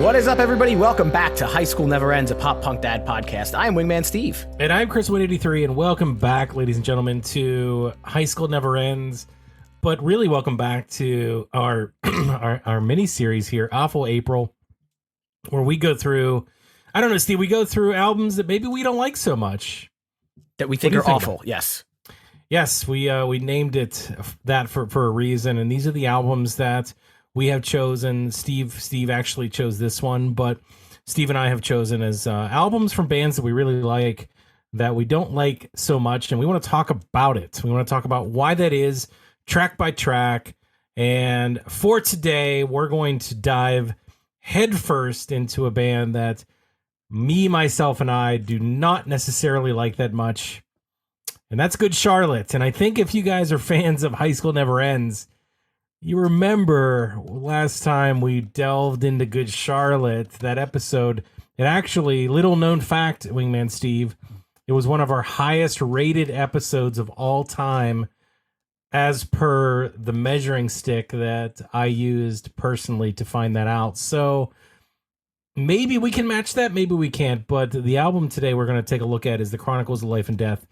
What is up, everybody? Welcome back to High School Never Ends, a pop punk dad podcast. I am Wingman Steve. And I'm Chris183, and welcome back, ladies and gentlemen, to High School Never Ends. But really, welcome back to our our mini-series here, Awful April, where we go through, I don't know, Steve, we go through albums that maybe we don't like so much. That we think are awful, yes. Yes, we named it that for a reason, and these are the albums that we have chosen. Steve actually chose this one, but Steve and I have chosen as albums from bands that we really like, that we don't like so much, and we want to talk about it. We want to talk about why that is, track by track, and for today, we're going to dive headfirst into a band that me, myself, and I do not necessarily like that much, and that's Good Charlotte. And I think if you guys are fans of High School Never Ends, you remember last time we delved into Good Charlotte, that episode. It actually, little known fact, Wingman Steve, it was one of our highest rated episodes of all time as per the measuring stick that I used personally to find that out. So maybe we can match that, maybe we can't. But the album today we're going to take a look at is the Chronicles of Life and Death.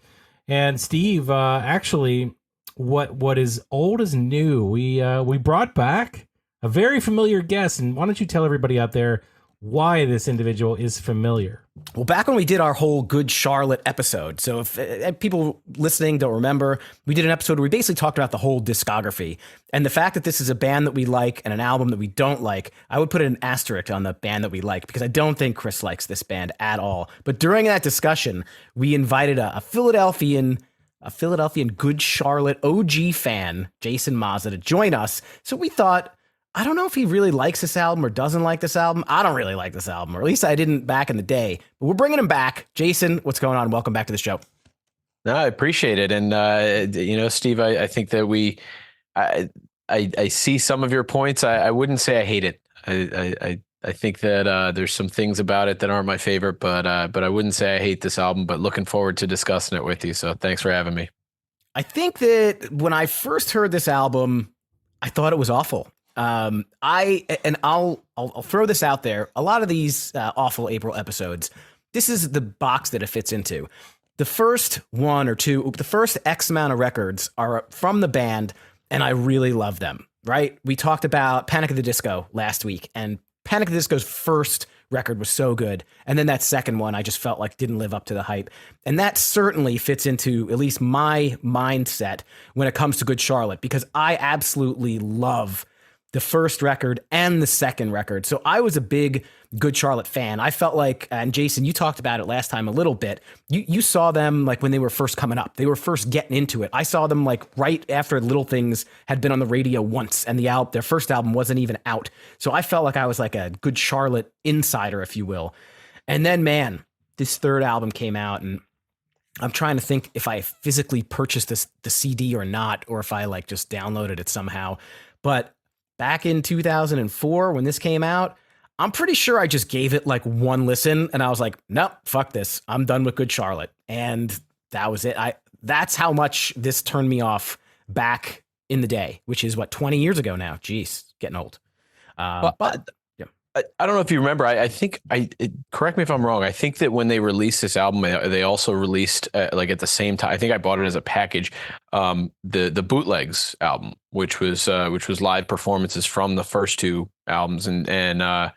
And Steve, actually, what is old is new. We brought back a very familiar guest, and why don't you tell everybody out there why this individual is familiar? Well, back when we did our whole Good Charlotte episode, so if people listening don't remember, we did an episode where we basically talked about the whole discography, and the fact that this is a band that we like and an album that we don't like, I would put an asterisk on the band that we like, because I don't think Chris likes this band at all. But during that discussion, we invited a Philadelphian Good Charlotte OG fan, Jason Mazda, to join us. So we thought, I don't know if he really likes this album or doesn't like this album. I don't really like this album, or at least I didn't back in the day. But we're bringing him back. Jason, what's going on? Welcome back to the show. No, I appreciate it. And, Steve, I think that I see some of your points. I wouldn't say I hate it. I think that there's some things about it that aren't my favorite, but I wouldn't say I hate this album, but looking forward to discussing it with you. So thanks for having me. I think that when I first heard this album, I thought it was awful. I'll throw this out there. A lot of these Awful April episodes, this is the box that it fits into. The first the first X amount of records are from the band, and I really love them, right? We talked about Panic at the Disco last week, and Panic at the Disco's first record was so good. And then that second one, I just felt like didn't live up to the hype. And that certainly fits into at least my mindset when it comes to Good Charlotte, because I absolutely love the first record and the second record. So I was a big Good Charlotte fan. I felt like, and Jason, you talked about it last time a little bit. You saw them like when they were first coming up. They were first getting into it. I saw them like right after Little Things had been on the radio once, and their first album wasn't even out. So I felt like I was like a Good Charlotte insider, if you will. And then, man, this third album came out, and I'm trying to think if I physically purchased the CD or not, or if I like just downloaded it somehow. But back in 2004, when this came out, I'm pretty sure I just gave it like one listen, and I was like, nope, fuck this. I'm done with Good Charlotte. And that was it. That's how much this turned me off back in the day, which is 20 years ago now. Jeez, getting old. I don't know if you remember. I think correct me if I'm wrong. I think that when they released this album, they also released like at the same time. I think I bought it as a package. The Bootlegs album, which was live performances from the first two albums, and I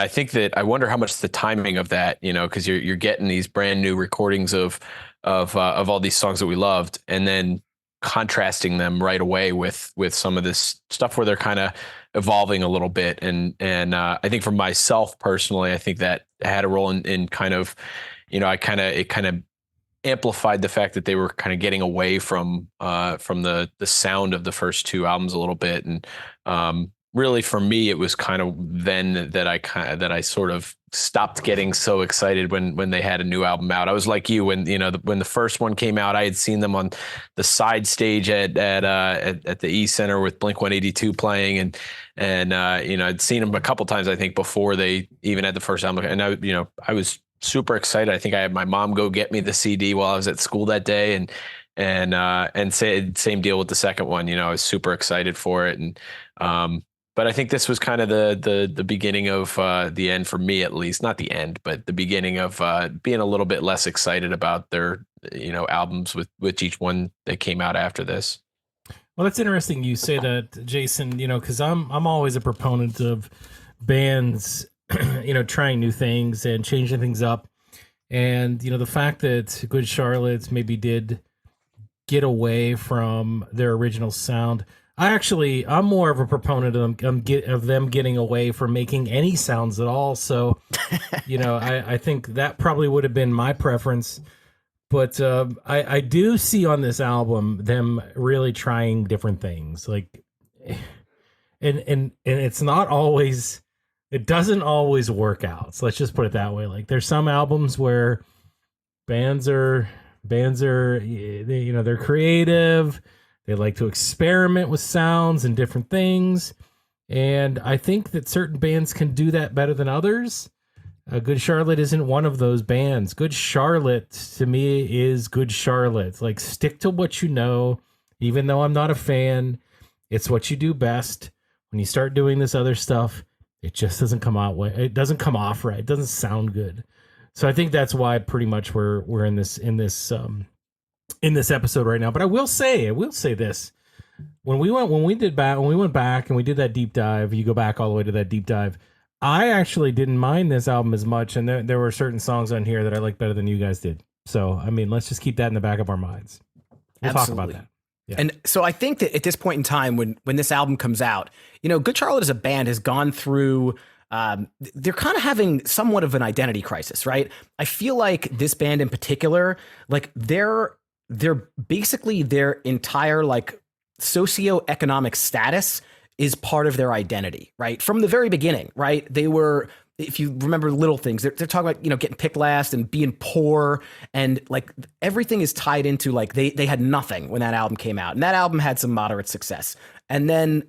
think that I wonder how much the timing of that, because you're getting these brand new recordings of all these songs that we loved, and then contrasting them right away with some of this stuff where they're kind of evolving a little bit. And I think for myself personally, I think that had a role in kind of, it kind of amplified the fact that they were kind of getting away from the sound of the first two albums a little bit. And really for me, it was kind of then that I sort of stopped getting so excited when they had a new album out. I was like you when the first one came out. I had seen them on the side stage at the E Center with Blink-182 playing, and I'd seen them a couple times I think before they even had the first album. And I was super excited. I think I had my mom go get me the CD while I was at school that day, and same deal with the second one. I was super excited for it, and But I think this was kind of the beginning of the end for me, at least. Not the end, but the beginning of being a little bit less excited about their albums with each one that came out after this. Well, that's interesting you say that, Jason, because I'm always a proponent of bands, trying new things and changing things up. And, the fact that Good Charlotte maybe did get away from their original sound. I'm more of a proponent of them getting away from making any sounds at all. So, I think that probably would have been my preference. But I do see on this album them really trying different things, like, and it's not always, it doesn't always work out. So let's just put it that way. Like, there's some albums where bands are they're creative, they like to experiment with sounds and different things, and I think that certain bands can do that better than others. Good Charlotte isn't one of those bands. Good Charlotte, to me, is Good Charlotte. Like, stick to what you know, even though I'm not a fan. It's what you do best. When you start doing this other stuff, it just doesn't come out way. It doesn't come off right. It doesn't sound good. So I think that's why pretty much we're in this episode right now. But I will say this: when we went back and we did that deep dive, you go back all the way to that deep dive. I actually didn't mind this album as much, and there were certain songs on here that I liked better than you guys did. So, I mean, let's just keep that in the back of our minds. We'll talk about that. Yeah. And so I think that at this point in time, when this album comes out, Good Charlotte as a band has gone through, they're kind of having somewhat of an identity crisis, right? I feel like this band in particular, like they're basically their entire like socioeconomic status is part of their identity, right? From the very beginning, right? They were, if you remember little things, they're talking about, getting picked last and being poor, and like everything is tied into like they had nothing when that album came out, and that album had some moderate success. And then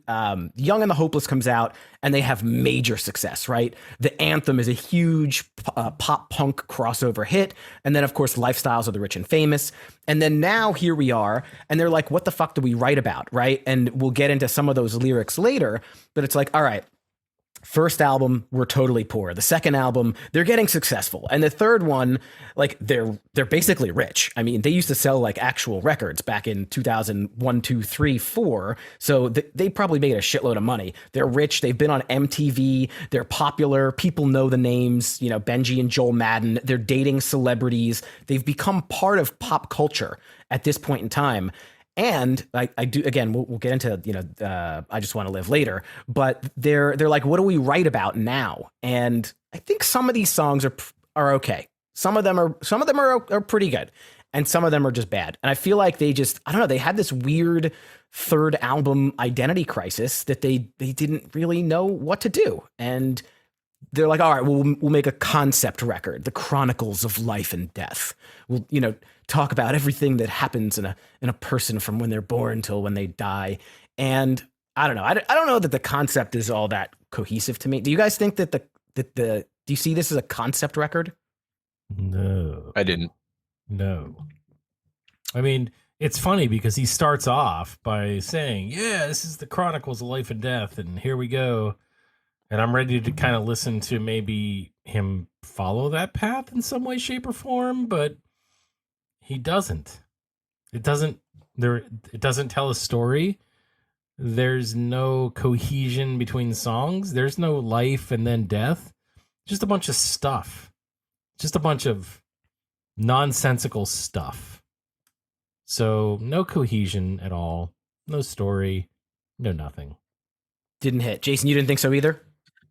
Young and the Hopeless comes out, and they have major success, right? The Anthem is a huge pop punk crossover hit. And then, of course, Lifestyles of the Rich and Famous. And then now here we are, and they're like, what the fuck do we write about, right? And we'll get into some of those lyrics later, but it's like, all right, first album, we're totally poor. The second album, they're getting successful. And the third one, like they're basically rich. I mean, they used to sell like actual records back in 2001, 2, 3, 4. So they probably made a shitload of money. They're rich. They've been on MTV. They're popular. People know the names, Benji and Joel Madden. They're dating celebrities. They've become part of pop culture at this point in time. And I do, again, we'll get into, I Just Want to Live later, but they're like, what do we write about now? And I think some of these songs are okay. Some of them are pretty good, and some of them are just bad. And I feel like they had this weird third album identity crisis that they didn't really know what to do. And they're like, all right, we'll make a concept record, the Chronicles of Life and Death. We'll, talk about everything that happens in a person from when they're born till when they die. And I don't know. I don't know that the concept is all that cohesive to me. Do you guys think that do you see this as a concept record? No, I didn't. No. I mean, it's funny because he starts off by saying, yeah, this is the Chronicles of Life and Death, and here we go. And I'm ready to kind of listen to maybe him follow that path in some way, shape, or form, but he doesn't. It doesn't tell a story. There's no cohesion between songs. There's no life and then death. Just a bunch of stuff. Just a bunch of nonsensical stuff. So no cohesion at all. No story. No nothing. Didn't hit. Jason, you didn't think so either?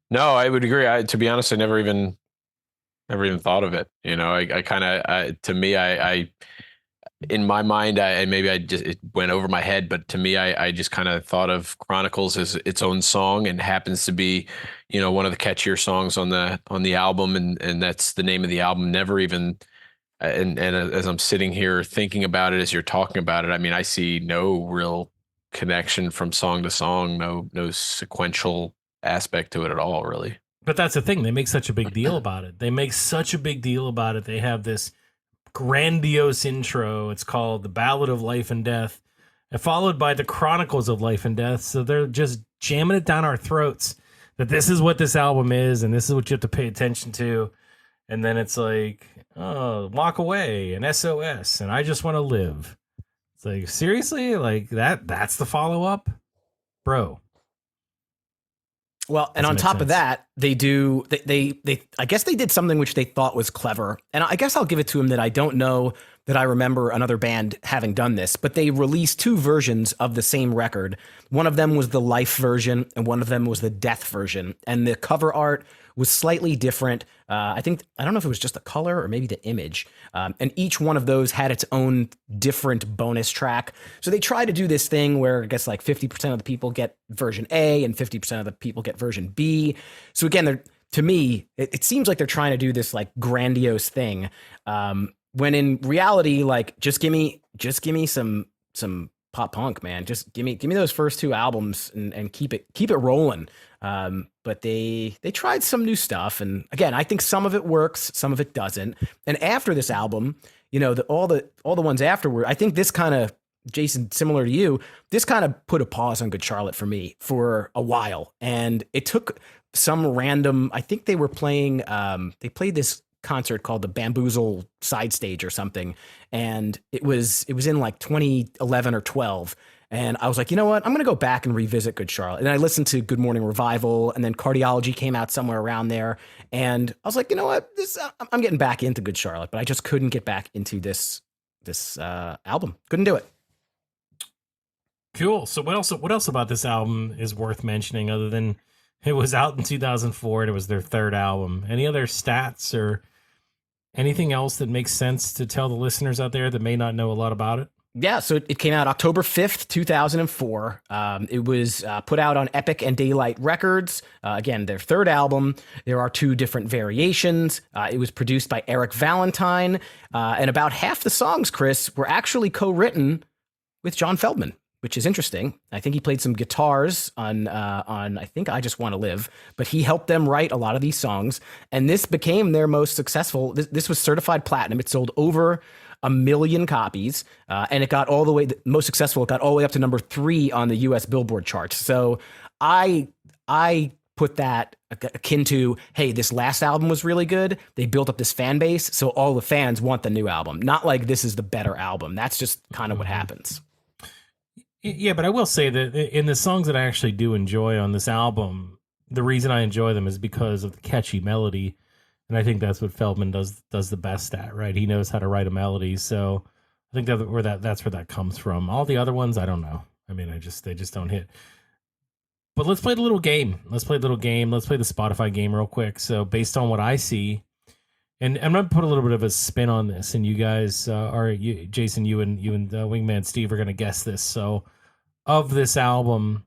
No, I would agree. To be honest, I never even thought of it. I kind of, to me, I in my mind, it went over my head, but to me, I just kind of thought of Chronicles as its own song, and happens to be, one of the catchier songs on the album, and that's the name of the album. Never even, and as I'm sitting here thinking about it, as you're talking about it, I mean, I see no real connection from song to song, no sequential aspect to it at all, really. But that's the thing. They make such a big deal about it. They have this grandiose intro. It's called The Ballad of Life and Death. and followed by the Chronicles of Life and Death. So they're just jamming it down our throats that this is what this album is, and this is what you have to pay attention to. And then it's like, oh, Walk Away and SOS, and I Just Want to Live. It's like, seriously? Like that's the follow-up? Bro. Well, and on top of that, they I guess they did something which they thought was clever. And I guess I'll give it to them that I don't know that I remember another band having done this, but they released two versions of the same record. One of them was the Life version and one of them was the Death version. And the cover art was slightly different. I don't know if it was just the color or maybe the image. And each one of those had its own different bonus track. So they try to do this thing where I guess like 50% of the people get version A and 50% of the people get version B. So again, to me, it seems like they're trying to do this like grandiose thing. When in reality, like just give me some pop punk, man. Just give me those first two albums and keep it rolling. But they tried some new stuff, and again, I think some of it works, some of it doesn't. And after this album, all the ones afterward, I think this kind of, Jason, similar to you, this kind of put a pause on Good Charlotte for me for a while, and it took some random. I think they were playing. They played this concert called the Bamboozle Side Stage or something, and it was in like 2011 or 12. And I was like, you know what? I'm going to go back and revisit Good Charlotte. And I listened to Good Morning Revival, and then Cardiology came out somewhere around there. And I was like, you know what? I'm getting back into Good Charlotte, but I just couldn't get back into this album. Couldn't do it. Cool. So what else about this album is worth mentioning other than it was out in 2004 and it was their third album? Any other stats or anything else that makes sense to tell the listeners out there that may not know a lot about it? Yeah, so it came out October 5th, 2004. It was put out on Epic and Daylight Records. Again, their third album. There are two different variations. It was produced by Eric Valentine. And about half the songs, Chris, were actually co-written with John Feldman, which is interesting. I think he played some guitars on I think I Just Want to Live, but he helped them write a lot of these songs. And this became their most successful. This was certified platinum. It sold over 1 million copies, and it got all the way, most successful, it got all the way up to number 3 on the US Billboard charts. So I put that akin to, hey, this last album was really good. They built up this fan base, so all the fans want the new album. Not like this is the better album. That's just kind of what happens. Yeah, but I will say that in the songs that I actually do enjoy on this album, the reason I enjoy them is because of the catchy melody. And I think that's what Feldman does the best at, right? He knows how to write a melody. So I think that's where that comes from. All the other ones, I don't know. I mean, they just don't hit. But let's play the little game. Let's play the Spotify game real quick. So based on what I see, and I'm going to put a little bit of a spin on this, and you guys Jason, you and Wingman Steve are going to guess this. So of this album,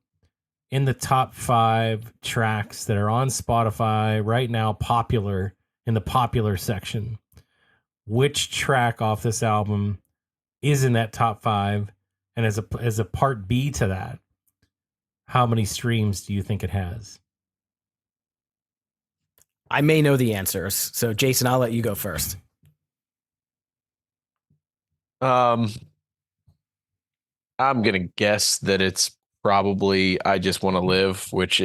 in the top 5 tracks that are on Spotify right now, popular, in the popular section, which track off this album is in that top 5? And as a part B to that, how many streams do you think it has? I may know the answers. So Jason, I'll let you go first. I'm going to guess that it's probably I Just Want to Live, which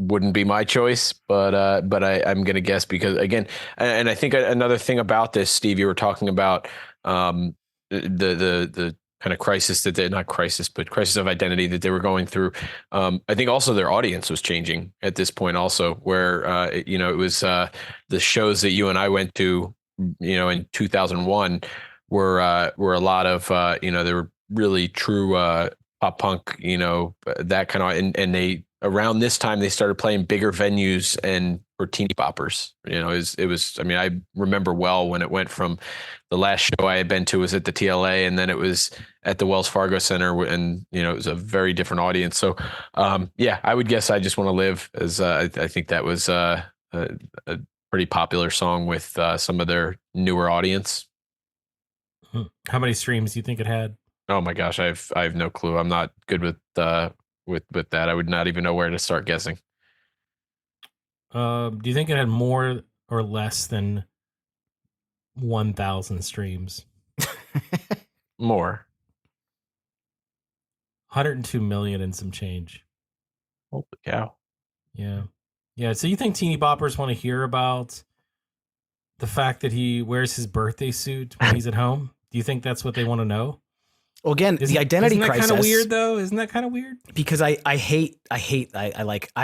wouldn't be my choice, but I'm going to guess because, again, and I think another thing about this, Steve, you were talking about the kind of crisis that they, not crisis, but crisis of identity that they were going through. I think also their audience was changing at this point also, where it was the shows that you and I went to, in 2001 were a lot of they were really true pop punk, that kind of, and they, around this time they started playing bigger venues and for teeny boppers. It was, I mean, I remember well when it went from the last show I had been to was at the TLA, and then it was at the Wells Fargo Center, and it was a very different audience. So I would guess I Just Want to Live, as I think that was a pretty popular song with some of their newer audience. How many streams do you think it had? Oh my gosh, I have no clue. I'm not good with that. I would not even know where to start guessing. Do you think it had more or less than 1,000 streams? More. 102 million and some change. Holy cow. Yeah. Yeah. So you think teeny boppers want to hear about the fact that he wears his birthday suit when he's at home? Do you think that's what they want to know? Well, again, the identity isn't that crisis. kind of weird, though? Isn't that kind of weird? Because I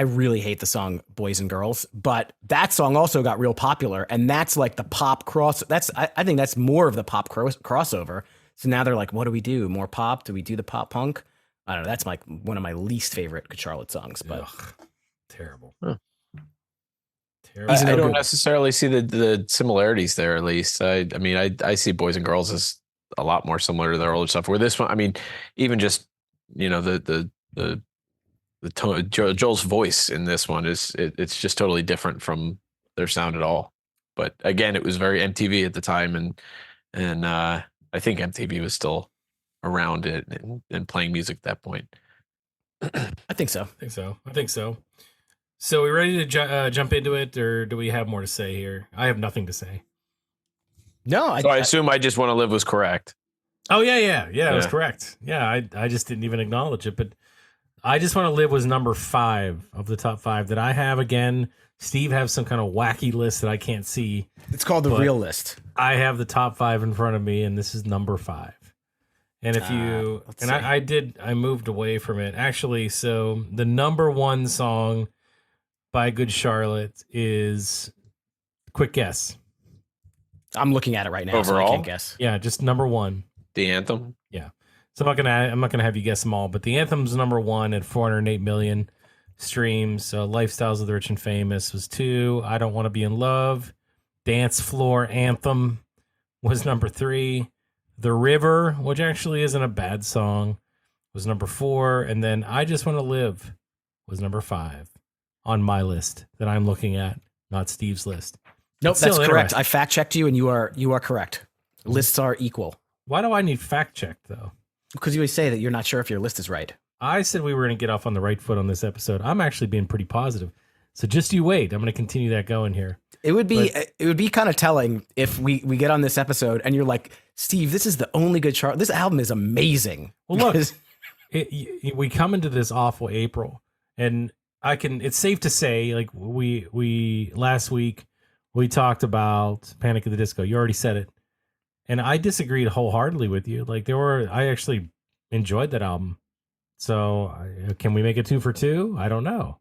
really hate the song Boys and Girls, but that song also got real popular, and that's like the pop cross. I think that's more of the pop crossover. So now they're like, what do we do? More pop? Do we do the pop punk? I don't know. That's one of my least favorite Good Charlotte songs, but terrible. Huh. Terrible. I don't necessarily see the similarities there. At least I mean, I see Boys and Girls as a lot more similar to their older stuff. Where this one, I mean, even just the tone, Joel's voice in this one it's just totally different from their sound at all. But again, it was very MTV at the time, and I think MTV was still around it and playing music at that point. I think so. I think so. So we ready to jump into it, or do we have more to say here? I have nothing to say. No, I assume I Just Want to Live was correct. Oh yeah, it was correct. Yeah, I just didn't even acknowledge it, but I Just Want to Live was number 5 of the top 5 that I have. Again, Steve has some kind of wacky list that I can't see. It's called the real list. I have the top 5 in front of me, and this is number 5. And if you I moved away from it actually. So the number 1 song by Good Charlotte is, quick guess. I'm looking at it right now. Overall? So I can't guess. Yeah, just number 1. The Anthem. Yeah. So I'm not gonna have you guess them all, but the Anthem's number 1 at 408 million streams. Lifestyles of the Rich and Famous was 2. I Don't Want to Be in Love. Dance Floor Anthem was number 3. The River, which actually isn't a bad song, was number 4, and then I Just Want to Live was number 5 on my list that I'm looking at, not Steve's list. Nope, that's correct. I fact checked you, and you are correct. Lists are equal. Why do I need fact check though? Because you always say that you're not sure if your list is right. I said we were going to get off on the right foot on this episode. I'm actually being pretty positive. So just you wait. I'm going to continue that going here. It would be kind of telling if we get on this episode and you're like, Steve, this is the only Good Charlotte. This album is amazing. Well, look, we come into this awful April, and it's safe to say, like we last week we talked about Panic at the Disco. You already said it. And I disagreed wholeheartedly with you. Like I actually enjoyed that album. So can we make it 2 for 2? I don't know.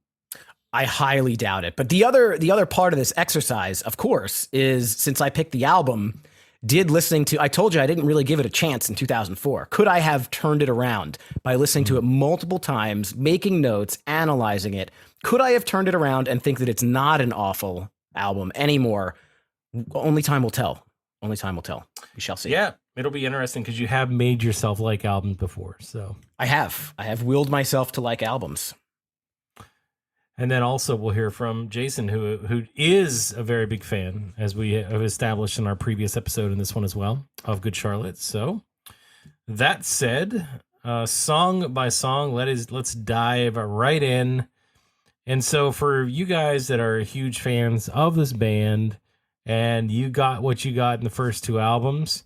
I highly doubt it. But the other part of this exercise, of course, is since I picked the album, I told you I didn't really give it a chance in 2004. Could I have turned it around by listening to it multiple times, making notes, analyzing it? Could I have turned it around and think that it's not an awful album anymore? Only time will tell. Only time will tell. We shall see. Yeah, it'll be interesting because you have made yourself like albums before. So I have willed myself to like albums. And then also we'll hear from Jason, who is a very big fan, as we have established in our previous episode and this one as well, of Good Charlotte. So that said, song by song, let's dive right in. And so for you guys that are huge fans of this band, and you got what you got in the first 2 albums,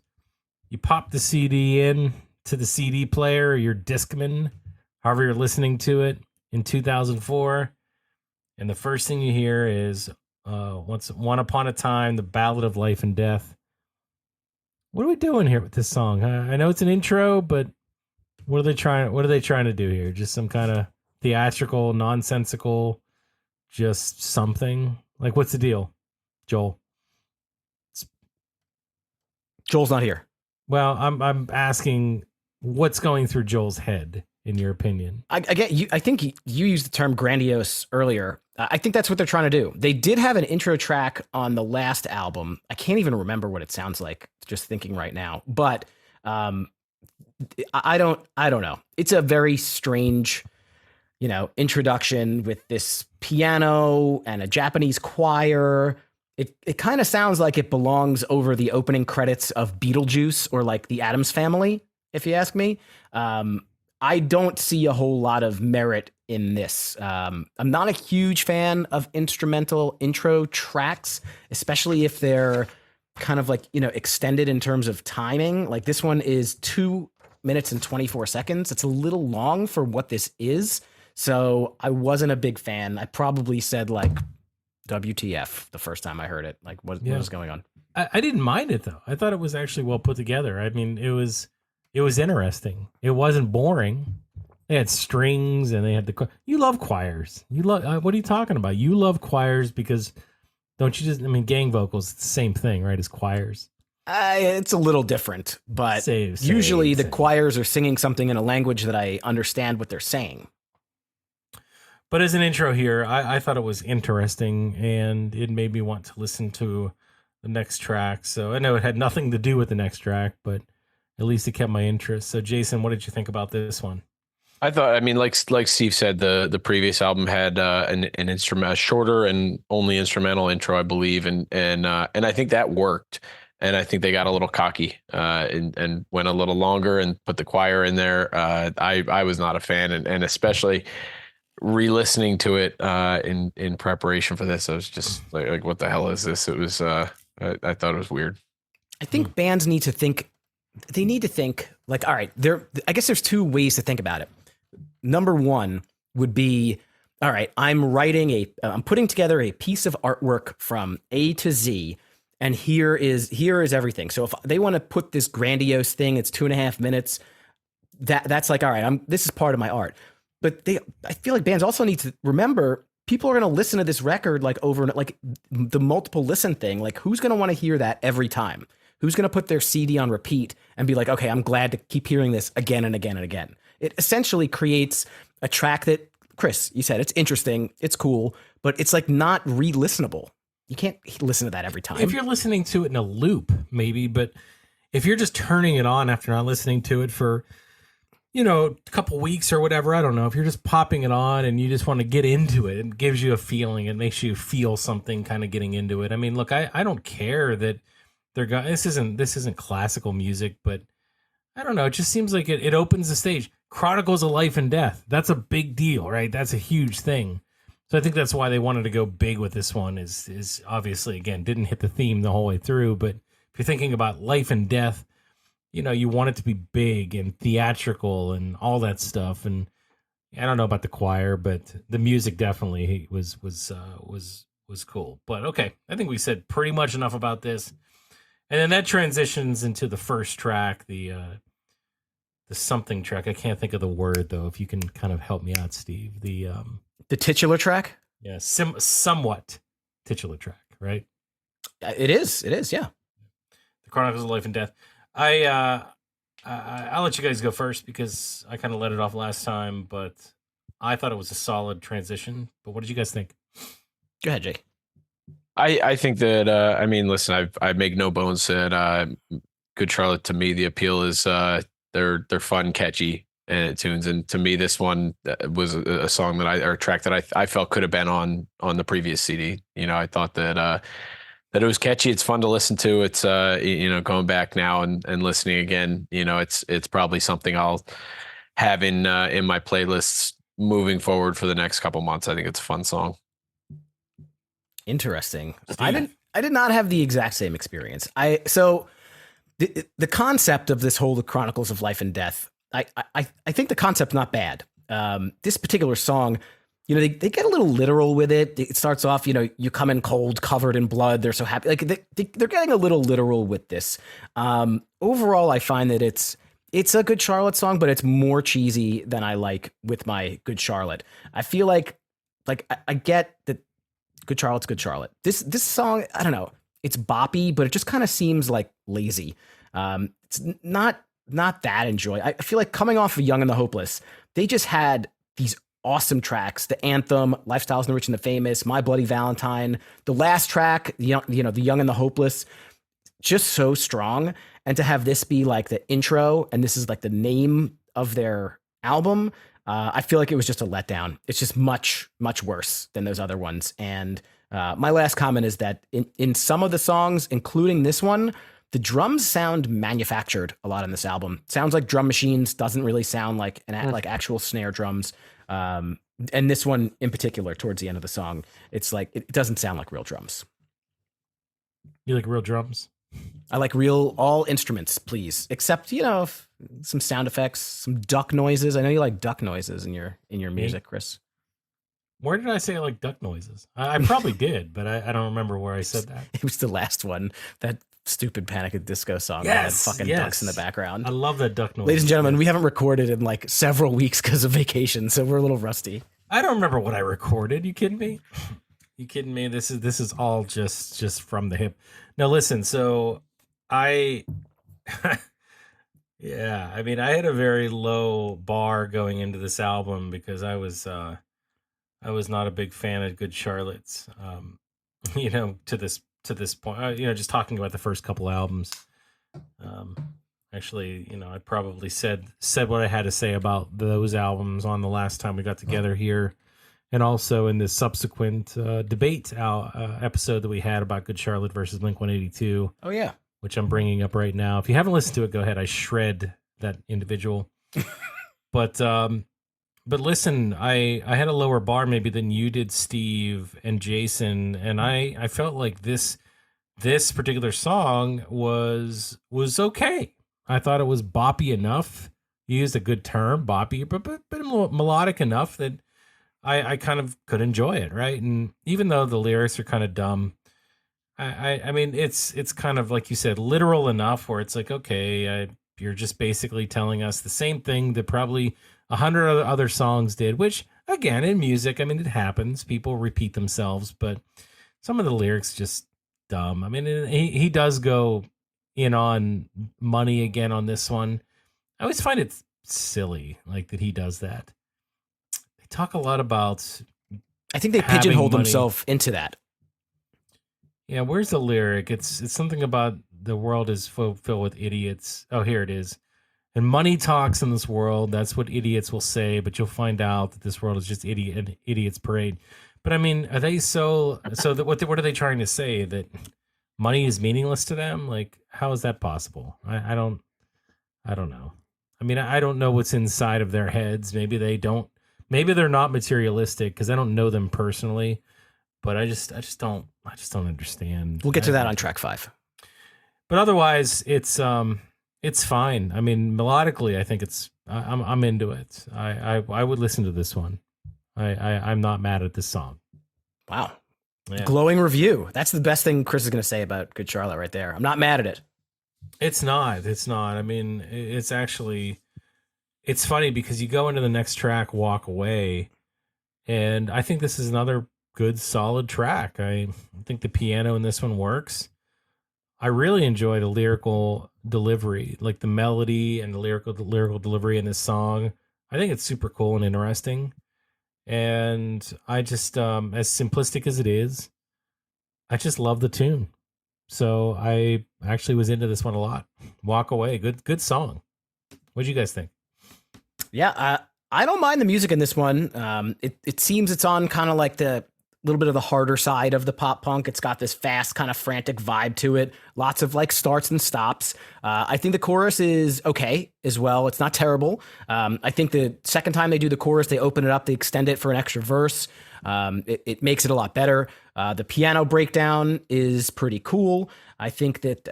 you pop the CD in to the CD player, your Discman, however you're listening to it in 2004. And the first thing you hear is Once Upon a Time, The Ballad of Life and Death. What are we doing here with this song? I know it's an intro, but what are they trying to do here? Just some kind of theatrical, nonsensical, just something? Like, what's the deal, Joel? Joel's not here. Well, I'm asking what's going through Joel's head, in your opinion. I get you. I think you used the term grandiose earlier. I think that's what they're trying to do. They did have an intro track on the last album. I can't even remember what it sounds like, just thinking right now. But I don't know. It's a very strange, introduction with this piano and a Japanese choir. It kind of sounds like it belongs over the opening credits of Beetlejuice or like the Addams Family, if you ask me. I don't see a whole lot of merit in this. I'm not a huge fan of instrumental intro tracks, especially if they're kind of like, extended in terms of timing. Like this one is 2 minutes and 24 seconds. It's a little long for what this is. So I wasn't a big fan. I probably said like WTF the first time I heard it. Like what was going on? I didn't mind it though. I thought it was actually well put together. I mean, it was interesting. It wasn't boring. They had strings and they had you love choirs. You love, what are you talking about? You love choirs because don't you just, I mean, gang vocals, it's the same thing, right? As choirs. It's a little different, but usually the choirs are singing something in a language that I understand what they're saying. But as an intro here, I thought it was interesting and it made me want to listen to the next track. So I know it had nothing to do with the next track, but at least it kept my interest. So Jason, what did you think about this one? I thought, I mean, like Steve said, the previous album had an instrument, a shorter and only instrumental intro, I believe, and I think that worked. And I think they got a little cocky and went a little longer and put the choir in there. I was not a fan, and especially re-listening to it in preparation for this, I was just like, what the hell is this? It was I thought it was weird. I think bands need to think. They need to think like, all right, I guess there's two ways to think about it. Number one would be, all right, I'm putting together a piece of artwork from A to Z, and here is everything. So if they want to put this grandiose thing, it's 2.5 minutes. That's like, all right, this is part of my art. But I feel like bands also need to remember people are going to listen to this record like over and like the multiple listen thing. Like who's going to want to hear that every time? Who's going to put their CD on repeat and be like, okay, I'm glad to keep hearing this again and again and again. It essentially creates a track that, Chris, you said it's interesting, it's cool, but it's like not re-listenable. You can't listen to that every time. If you're listening to it in a loop, maybe, but if you're just turning it on after not listening to it for, a couple weeks or whatever, I don't know. If you're just popping it on and you just want to get into it, it gives you a feeling, it makes you feel something kind of getting into it. I mean, look, I don't care that this isn't classical music, but I don't know. It just seems like it opens the stage. Chronicles of Life and Death. That's a big deal, right? That's a huge thing. So I think that's why they wanted to go big with this one is obviously, again, didn't hit the theme the whole way through. But if you're thinking about life and death, you want it to be big and theatrical and all that stuff. And I don't know about the choir, but the music definitely was cool. But okay, I think we said pretty much enough about this. And then that transitions into the first track, the something track. I can't think of the word though. If you can kind of help me out, Steve. The titular track. Yeah, somewhat titular track, right? It is. Yeah. The Chronicles of Life and Death. I'll let you guys go first because I kind of let it off last time, but I thought it was a solid transition. But what did you guys think? Go ahead, Jay. I think that I mean, listen, I make no bones that Good Charlotte, to me, the appeal is they're fun, catchy tunes, and to me, this one was a song or a track that I felt could have been on the previous CD. I thought that it was catchy. It's fun to listen to. It's going back now and listening again. It's probably something I'll have in my playlists moving forward for the next couple months. I think it's a fun song. Interesting. I did not have the exact same experience. So the concept of this whole Chronicles of Life and Death, I think the concept's not bad. This particular song, they get a little literal with it. It starts off, you come in cold, covered in blood. They're so happy. Like they're getting a little literal with this. Overall, I find that it's a Good Charlotte song, but it's more cheesy than I like with my Good Charlotte. I feel like I get that Good Charlotte's Good Charlotte. This song, I don't know. It's boppy, but it just kind of seems like lazy. It's not that enjoy. I feel like coming off of Young and the Hopeless, they just had these awesome tracks. The Anthem, Lifestyles and the Rich and the Famous, My Bloody Valentine. The last track, the Young and the Hopeless, just so strong. And to have this be like the intro, and this is like the name of their album, I feel like it was just a letdown. It's just much, much worse than those other ones. And my last comment is that in some of the songs, including this one, the drums sound manufactured a lot in this album. Sounds like drum machines, doesn't really sound like like actual snare drums. And this one in particular, towards the end of the song, it's like it doesn't sound like real drums. You like real drums? I like real all instruments, please, except some sound effects, some duck noises. I know you like duck noises in your music, Chris. Where did I say I like duck noises? I probably did, but I don't remember where I said that. It was the last one, that stupid Panic at Disco song. Yes, that had fucking ducks in the background. I love that duck noise. Ladies and gentlemen, we haven't recorded in like several weeks because of vacation, so we're a little rusty. I don't remember what I recorded. You kidding me? You kidding me? This is all just from the hip. Now listen, so I yeah, I mean I had a very low bar going into this album because I was not a big fan of Good Charlotte's. To this point, just talking about the first couple albums. Actually, I probably said what I had to say about those albums on the last time we got together here, and also in the subsequent debate episode that we had about Good Charlotte versus Blink-182. Oh yeah, which I'm bringing up right now. If you haven't listened to it, go ahead. I shred that individual. But listen, I had a lower bar maybe than you did, Steve and Jason, and I felt like this particular song was okay. I thought it was boppy enough. You used a good term, boppy, but melodic enough that I kind of could enjoy it, right? And even though the lyrics are kind of dumb, I mean it's kind of like you said, literal enough where it's like, okay, you're just basically telling us the same thing that probably 100 other songs did, which again, in music, I mean, it happens. People repeat themselves, but some of the lyrics just dumb. I mean, he does go in on money again on this one. I always find it silly, like that he does that. They talk a lot about. I think they pigeonhole themselves into that. Yeah, where's the lyric? It's something about the world is filled with idiots. Oh, here it is. And money talks in this world. That's what idiots will say, but you'll find out that this world is just idiots parade. But I mean, are they so that what are they trying to say, that money is meaningless to them? Like, how is that possible? I don't know. I mean, I don't know what's inside of their heads. Maybe they're not materialistic because I don't know them personally, but I just don't understand. We'll get to that on track 5. But otherwise, it's fine. I mean, melodically, I think I'm into it. I would listen to this one. I'm not mad at this song. Wow. Yeah. Glowing review. That's the best thing Chris is going to say about Good Charlotte right there. I'm not mad at it. It's not. I mean, it's actually, it's funny because you go into the next track, Walk Away, and I think this is another good, solid track. I think the piano in this one works. I really enjoy the lyrical delivery, like the melody and the lyrical delivery in this song. I think it's super cool and interesting. And I just, as simplistic as it is, I just love the tune. So I actually was into this one a lot. Walk Away, good song. What do you guys think? Yeah, I don't mind the music in this one. It seems it's on kind of like the little bit of the harder side of the pop punk. It's got this fast kind of frantic vibe to it. Lots of like starts and stops. I think the chorus is okay as well. It's not terrible. I think the second time they do the chorus, they open it up, they extend it for an extra verse. It makes it a lot better. The piano breakdown is pretty cool. I think that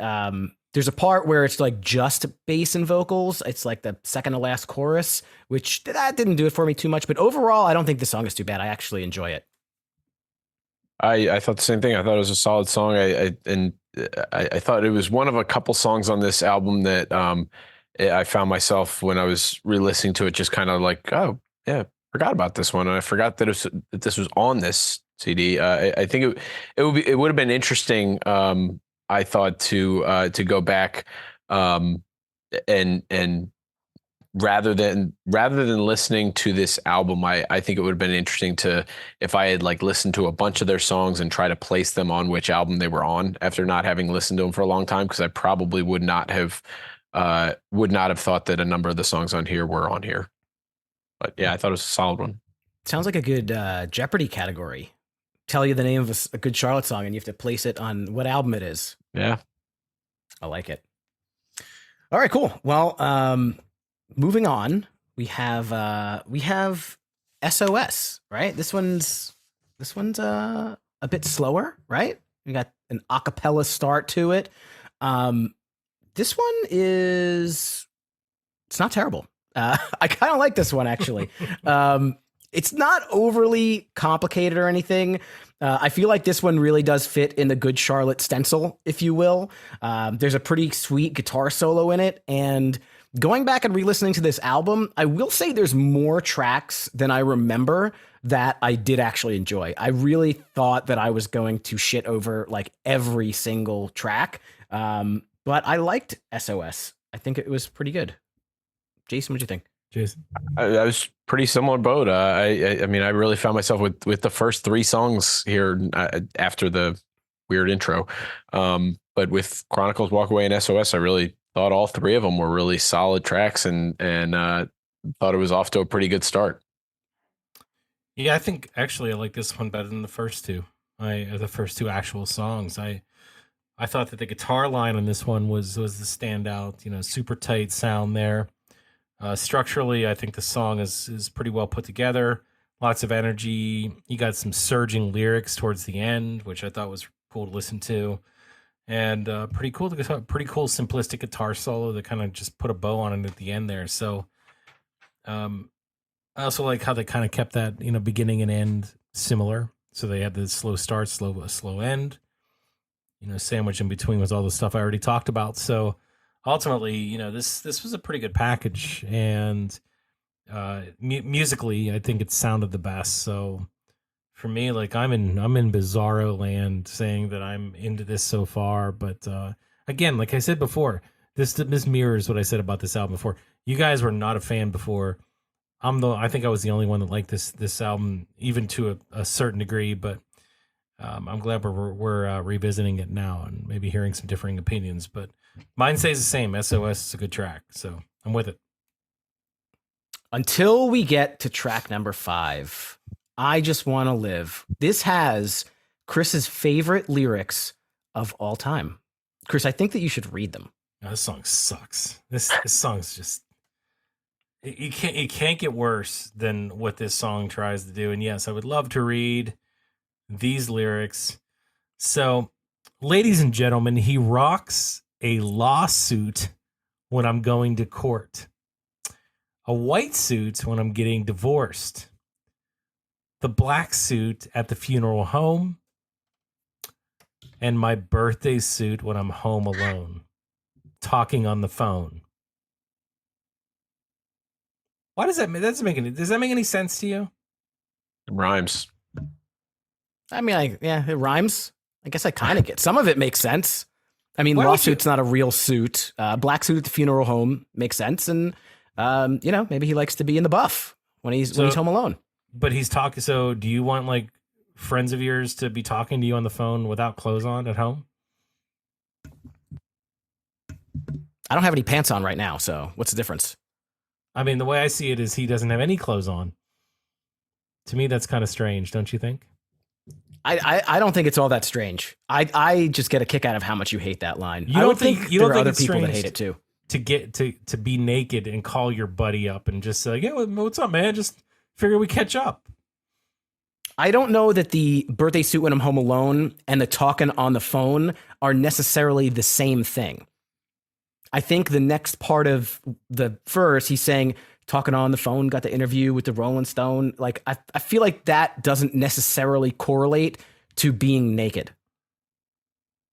there's a part where it's like just bass and vocals. It's like the second to last chorus, which that didn't do it for me too much. But overall, I don't think the song is too bad. I actually enjoy it. I thought the same thing. I thought it was a solid song. I thought it was one of a couple songs on this album that I found myself when I was re-listening to it, just kind of like, oh yeah, forgot about this one, and I forgot that this was on this CD. I think it would have been interesting. I thought to go back and rather than listening to this album, I think it would have been interesting if I had like listened to a bunch of their songs and try to place them on which album they were on after not having listened to them for a long time, because I probably would not have thought that a number of the songs on here were on here. But yeah, I thought it was a solid one. Sounds like a good Jeopardy category. Tell you the name of a good Charlotte song and you have to place it on what album it is. Yeah, I like it. All right, cool. Well, moving on, we have SOS, right? This one's a bit slower, right? We got an a cappella start to it. This one is, it's not terrible. I kind of like this one, actually. It's not overly complicated or anything. I feel like this one really does fit in the Good Charlotte stencil, if you will. There's a pretty sweet guitar solo in it. And going back and re-listening to this album, I will say there's more tracks than I remember that I did actually enjoy. I really thought that I was going to shit over like every single track. But I liked SOS. I think it was pretty good. Jason, what'd you think? Jason, I was pretty similar boat. I mean, I really found myself with the first 3 songs here after the weird intro. But with Chronicles, Walk Away, and SOS, I really thought all 3 of them were really solid tracks, and thought it was off to a pretty good start. yeah, I think actually I like this one better than the first 2. The first 2 actual songs. I thought that the guitar line on this one was the standout. Super tight sound there. Structurally, I think the song is pretty well put together. Lots of energy. You got some surging lyrics towards the end, which I thought was cool to listen to, and pretty cool simplistic guitar solo that kind of just put a bow on it at the end there. So, I also like how they kind of kept that beginning and end similar. So they had the slow start, slow end. Sandwich in between was all the stuff I already talked about. So ultimately, this was a pretty good package, and musically, I think it sounded the best. So for me, like I'm in bizarro land saying that I'm into this so far. But again, like I said before, this mirrors what I said about this album before. You guys were not a fan before. I think I was the only one that liked this album, even to a certain degree, but. I'm glad we're revisiting it now and maybe hearing some differing opinions, but mine stays the same. SOS is a good track, so I'm with it. Until we get to track number 5, I Just Want to Live. This has Chris's favorite lyrics of all time. Chris, I think that you should read them. No, this song sucks. This song's just it can't get worse than what this song tries to do. And yes, I would love to read these lyrics. So, ladies and gentlemen, he rocks a lawsuit when I'm going to court, a white suit when I'm getting divorced, the black suit at the funeral home, and my birthday suit when I'm home alone, talking on the phone. Why does that mean? Does that make any sense to you? It rhymes. I mean, it rhymes. I guess I kind of get some of it makes sense. I mean, Why lawsuit's not a real suit. Black suit at the funeral home makes sense, and maybe he likes to be in the buff when he's home alone. But he's talking. So, do you want like friends of yours to be talking to you on the phone without clothes on at home? I don't have any pants on right now, so what's the difference? I mean, the way I see it is he doesn't have any clothes on. To me, that's kind of strange, don't you think? I don't think it's all that strange. I just get a kick out of how much you hate that line. You don't think there are other it's people that strange hate it too. To get to be naked and call your buddy up and just say, "Yeah, what's up, man? Just figure we catch up." I don't know that the birthday suit when I'm home alone and the talking on the phone are necessarily the same thing. I think the next part of the verse, he's saying, talking on the phone, got the interview with the Rolling Stone. Like, I feel like that doesn't necessarily correlate to being naked.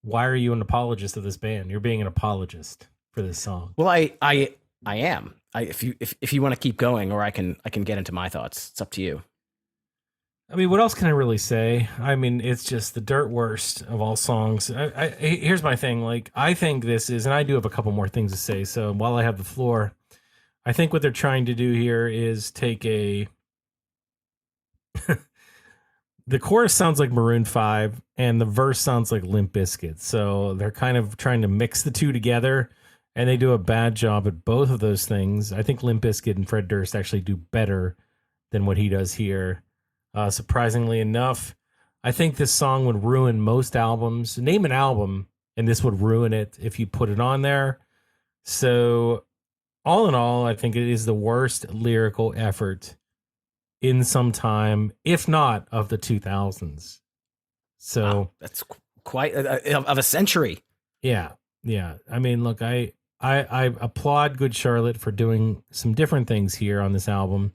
Why are you an apologist of this band? You're being an apologist for this song. Well, I am. If you want to keep going, or I can get into my thoughts. It's up to you. I mean, what else can I really say? I mean, it's just the dirt worst of all songs. Here's my thing. Like, I think this is, and I do have a couple more things to say. So while I have the floor, I think what they're trying to do here is take the chorus sounds like Maroon 5 and the verse sounds like Limp Bizkit. So they're kind of trying to mix the two together, and they do a bad job at both of those things. I think Limp Bizkit and Fred Durst actually do better than what he does here. Surprisingly enough, I think this song would ruin most albums. Name an album, and this would ruin it if you put it on there. So, all in all, I think it is the worst lyrical effort in some time, if not of the 2000s. So wow, that's quite of a century. Yeah. Yeah. I mean, look, I applaud Good Charlotte for doing some different things here on this album.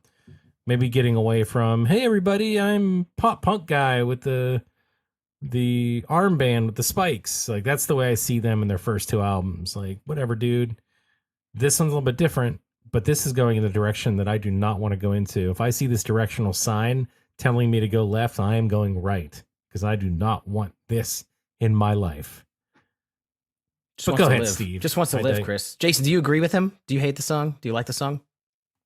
Maybe getting away from, hey everybody, I'm pop punk guy with the armband with the spikes. Like that's the way I see them in their first two albums. Like, whatever, dude. This one's a little bit different, but this is going in a direction that I do not want to go into. If I see this directional sign telling me to go left, I am going right because I do not want this in my life. Just But wants go to ahead, live. Steve. Just wants to I live, dig. Chris. Jason, do you agree with him? Do you hate the song? Do you like the song?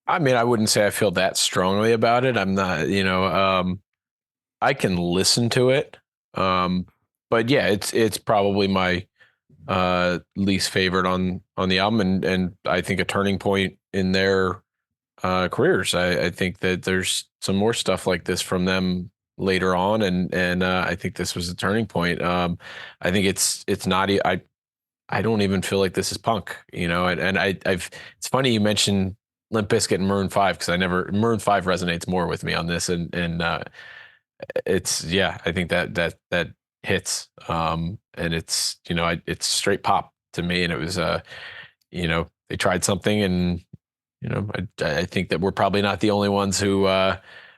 I mean, I wouldn't say I feel that strongly about it. I'm not, I can listen to it. But yeah, it's probably my least favorite on the album, and I think a turning point in their careers. I think that there's some more stuff like this from them later on, and I think this was a turning point. I think it's not. I don't even feel like this is punk, and I've. It's funny you mentioned Limp Bizkit and Maroon 5 because Maroon 5 resonates more with me on this, and it's yeah, I think that hits, and it's it's straight pop to me, and it was they tried something, and I think that we're probably not the only ones who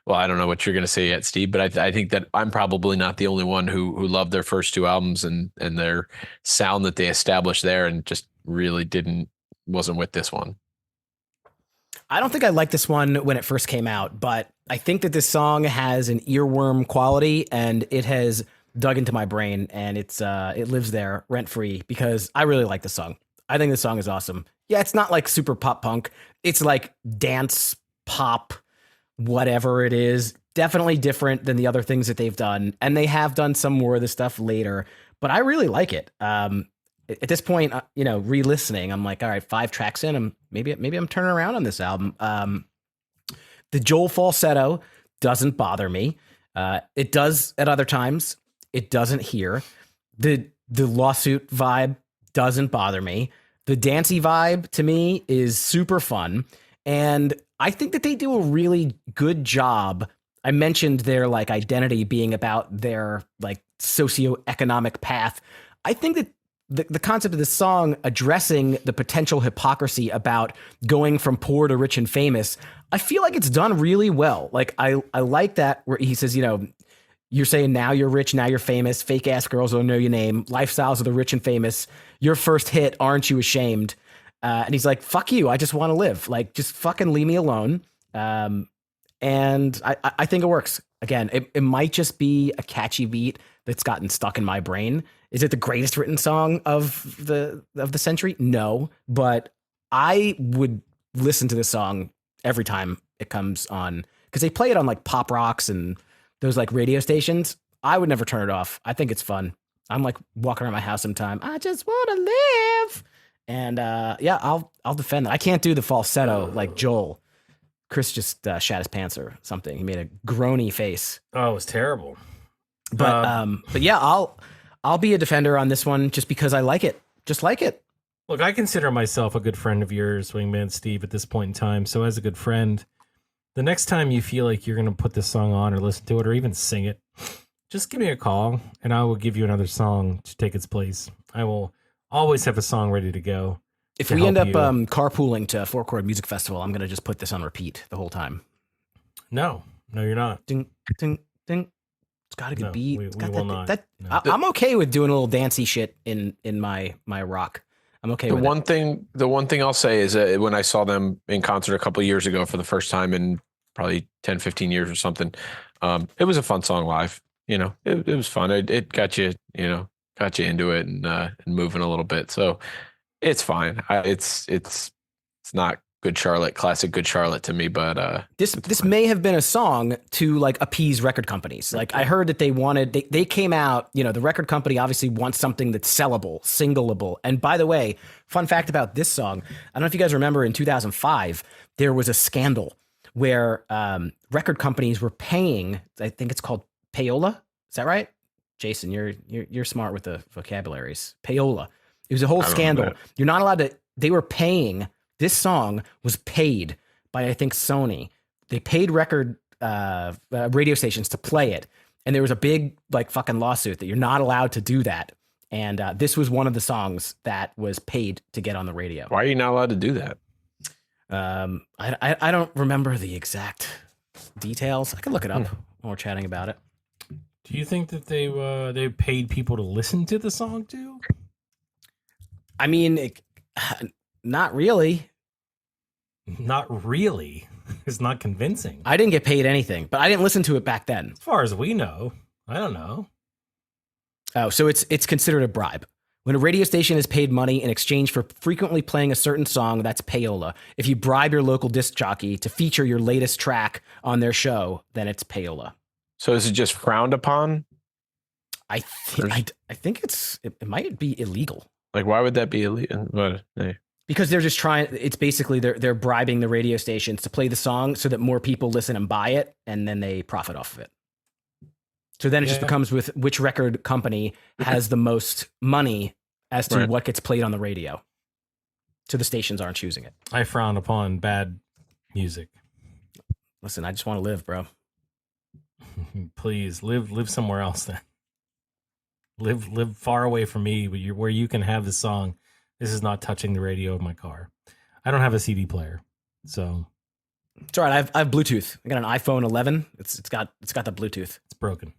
well, I don't know what you're going to say yet, Steve, but I think that I'm probably not the only one who loved their first two albums and their sound that they established there, and just really wasn't with this one. I don't think I liked this one when it first came out, but I think that this song has an earworm quality, and it has dug into my brain, and it lives there rent free because I really like the song. I think the song is awesome. Yeah, it's not like super pop punk. It's like dance pop, whatever it is. Definitely different than the other things that they've done, and they have done some more of this stuff later. But I really like it. At this point, re-listening, I'm like, all right, 5 tracks in, maybe I'm turning around on this album. The Joel falsetto doesn't bother me. It does at other times. It doesn't here. The lawsuit vibe doesn't bother me. The dancey vibe to me is super fun. And I think that they do a really good job. I mentioned their like identity being about their like socioeconomic path. I think that the concept of this song addressing the potential hypocrisy about going from poor to rich and famous, I feel like it's done really well. Like I like that where he says, you're saying now you're rich, now you're famous, fake ass girls don't know your name, lifestyles of the rich and famous, your first hit, aren't you ashamed? And he's like, fuck you, I just want to live. Like, just fucking leave me alone. And I think it works. Again, it might just be a catchy beat that's gotten stuck in my brain. Is it the greatest written song of the century? No, but I would listen to this song every time it comes on because they play it on like Pop Rocks and those like radio stations. I would never turn it off. I think it's fun. I'm like walking around my house sometime. I just want to live. And yeah, I'll defend that. I can't do the falsetto like Joel. Chris just shat his pants or something. He made a groany face. Oh, it was terrible. But yeah, I'll be a defender on this one just because I like it. Just like it. Look, I consider myself a good friend of yours, Wingman Steve, at this point in time. So as a good friend, the next time you feel like you're going to put this song on or listen to it or even sing it, just give me a call and I will give you another song to take its place. I will always have a song ready to go. If we end up carpooling to Four Chord Music Festival, I'm going to just put this on repeat the whole time. No, you're not. Ding, ding, ding. It's got a good beat. We it's got will that, not. No. I'm okay with doing a little dancey shit in my rock. I'm okay with it. The one thing I'll say is that when I saw them in concert a couple of years ago for the first time in probably 10, 15 years or something, it was a fun song live. It was fun. It got you, got you into it and moving a little bit. So it's fine. It's not Good Charlotte, classic Good Charlotte to me, but this may have been a song to like appease record companies. Like I heard that they came out, the record company obviously wants something that's sellable, singleable. And by the way, fun fact about this song, I don't know if you guys remember in 2005, there was a scandal where record companies were paying, I think it's called payola. Is that right? Jason, you're smart with the vocabularies. Payola. It was a whole scandal. You're not allowed to, they were paying. This song was paid by, I think, Sony. They paid record radio stations to play it. And there was a big, like, fucking lawsuit that you're not allowed to do that. And this was one of the songs that was paid to get on the radio. Why are you not allowed to do that? I don't remember the exact details. I can look it up while we're chatting about it. Do you think that they paid people to listen to the song too? I mean, not really. Not really. It's not convincing. I didn't get paid anything, but I didn't listen to it back then. As far as we know, I don't know. Oh, so it's considered a bribe. When a radio station is paid money in exchange for frequently playing a certain song, that's payola. If you bribe your local disc jockey to feature your latest track on their show, then it's payola. So is it just frowned upon? I think it might be illegal. Like, why would that be illegal? But, hey. Because they're just trying. It's basically they're bribing the radio stations to play the song so that more people listen and buy it, and then they profit off of it. So then it just becomes with which record company has the most money as to what gets played on the radio. So the stations aren't choosing it. I frown upon bad music. Listen, I just want to live, bro. Please live somewhere else then. Live far away from me where you can have the song. This is not touching the radio of my car. I don't have a CD player, so it's all right. I have Bluetooth. I got an iPhone 11. It's got the Bluetooth. It's broken.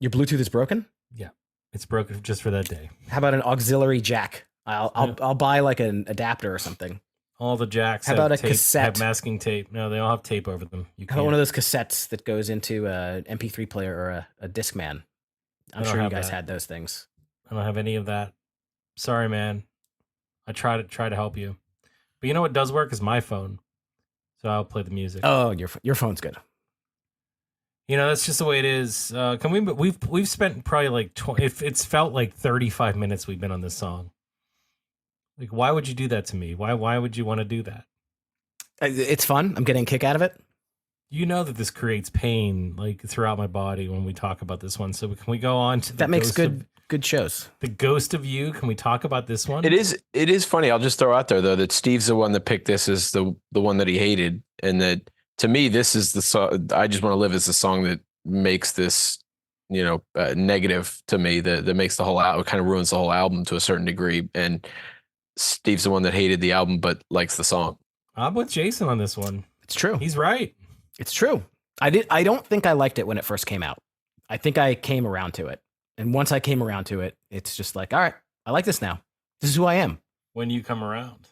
Your Bluetooth is broken? Yeah, it's broken just for that day. How about an auxiliary jack? I'll buy like an adapter or something. All the jacks. How about a tape, cassette? Have masking tape. No, they all have tape over them. How about one of those cassettes that goes into a MP3 player or a Discman? I'm sure you guys had those things. I don't have any of that. Sorry, man. I try to help you, but you know what does work is my phone. So I'll play the music. Oh, your phone's good. You know, that's just the way it is. We've spent probably like it's felt like 35 minutes we've been on this song. Like, why would you do that to me? Why would you want to do that? It's fun. I'm getting a kick out of it. You know that this creates pain like throughout my body when we talk about this one. So can we go on to that makes good shows. The Ghost of You. Can we talk about this one? It is funny. I'll just throw out there though that Steve's the one that picked this as the one that he hated, and that to me this is the song. I Just Want to Live is the song that makes this negative to me. That makes the whole album, kind of ruins the whole album to a certain degree. And Steve's the one that hated the album but likes the song. I'm with Jason on this one. It's true. He's right. It's true. I don't think I liked it when it first came out. I think I came around to it. And once I came around to it, it's just like, all right, I like this now. This is who I am. When you come around.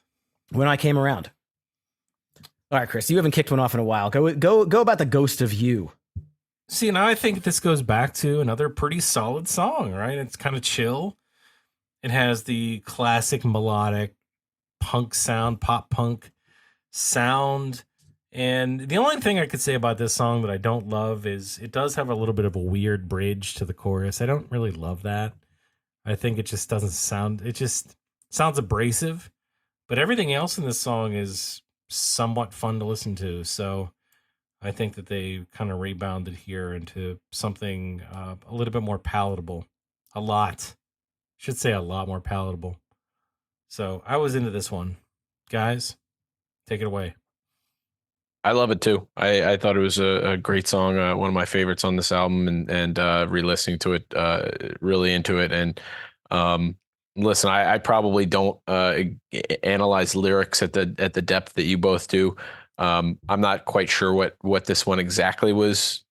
When I came around. All right, Chris, you haven't kicked one off in a while. Go about the Ghost of You. See, now I think this goes back to another pretty solid song, right? It's kind of chill. It has the classic melodic punk sound, pop punk sound. And the only thing I could say about this song that I don't love is it does have a little bit of a weird bridge to the chorus. I don't really love that. I think it just doesn't sound, it just sounds abrasive. But everything else in this song is somewhat fun to listen to. So I think that they kind of rebounded here into something a little bit more palatable. A lot more palatable. So I was into this one. Guys, take it away. I love it too. I thought it was a great song, one of my favorites on this album, and re-listening to it, really into it. And listen, I probably don't analyze lyrics at the depth that you both do. I'm not quite sure what this one exactly was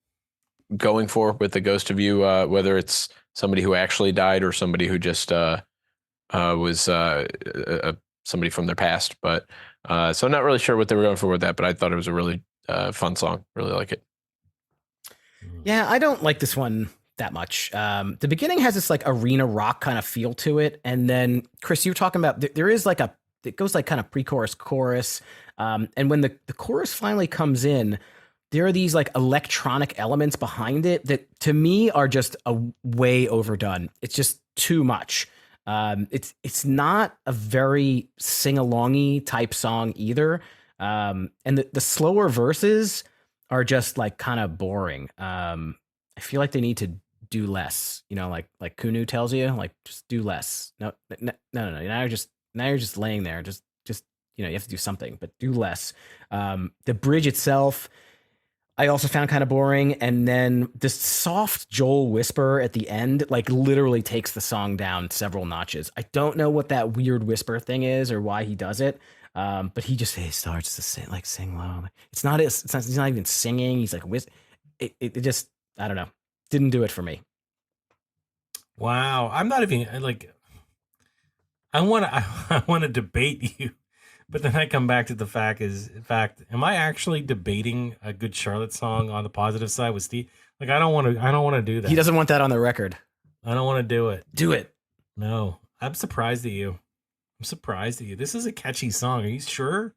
going for with the Ghost of You, whether it's somebody who actually died or somebody who just was somebody from their past, but. So I'm not really sure what they were going for with that, but I thought it was a really fun song. Really like it. Yeah, I don't like this one that much. The beginning has this like arena rock kind of feel to it. And then, Chris, you were talking about, there is like it goes like kind of pre-chorus, chorus. And when the chorus finally comes in, there are these like electronic elements behind it that to me are just a way overdone. It's just too much. It's not a very sing-alongy type song either. And the slower verses are just like kind of boring. I feel like they need to do less, like Kunu tells you, like just do less. No. Now you're just laying there. Just, you have to do something, but do less. The bridge itself, I also found kind of boring. And then this soft Joel whisper at the end, like literally takes the song down several notches. I don't know what that weird whisper thing is or why he does it. But he starts to sing low. It's not he's not even singing. He's like, it just, I don't know. Didn't do it for me. Wow. I'm not even like, I want to debate you, but then I come back to the fact, am I actually debating a Good Charlotte song on the positive side with Steve? Like, I don't want to do that. He doesn't want that on the record. I don't want to do it. Do it. No, I'm surprised at you. This is a catchy song. Are you sure?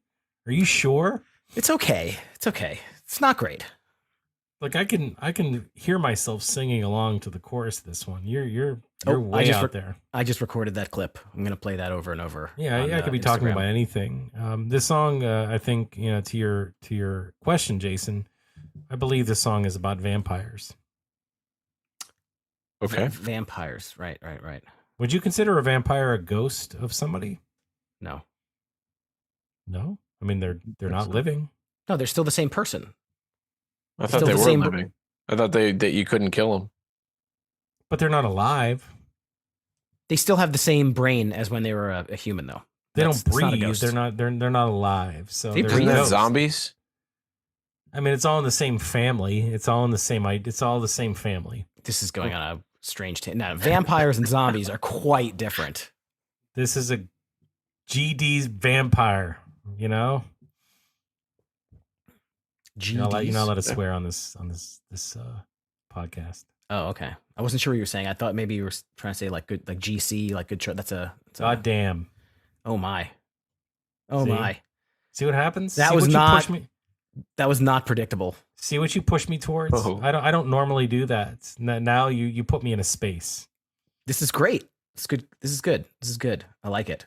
It's okay. It's not great. Like I can hear myself singing along to the chorus of this one. You're way out there. I just recorded that clip. I'm gonna play that over and over. Yeah, I could be talking about anything. This song, I think, to your question, Jason, I believe this song is about vampires. Okay. Vampires. Right. Would you consider a vampire a ghost of somebody? No. No? I mean, they're not living. No, they're still the same person. I thought they were living. I thought that you couldn't kill them. But they're not alive. They still have the same brain as when they were a human, though. They don't breathe. They're not alive. So they breathe. Isn't that zombies? I mean, it's all in the same family. It's all the same family. This is going on a strange now, vampires and zombies are quite different. This is a GD's vampire, GDs? You're not allowed to swear on this podcast. Oh, okay. I wasn't sure what you were saying. I thought maybe you were trying to say like good, like GC, like good. That's a God damn. Oh my. My. See what happens? That was not predictable. See what you push me towards? Oh. I don't normally do that. Now you put me in a space. This is great. It's good. This is good. I like it.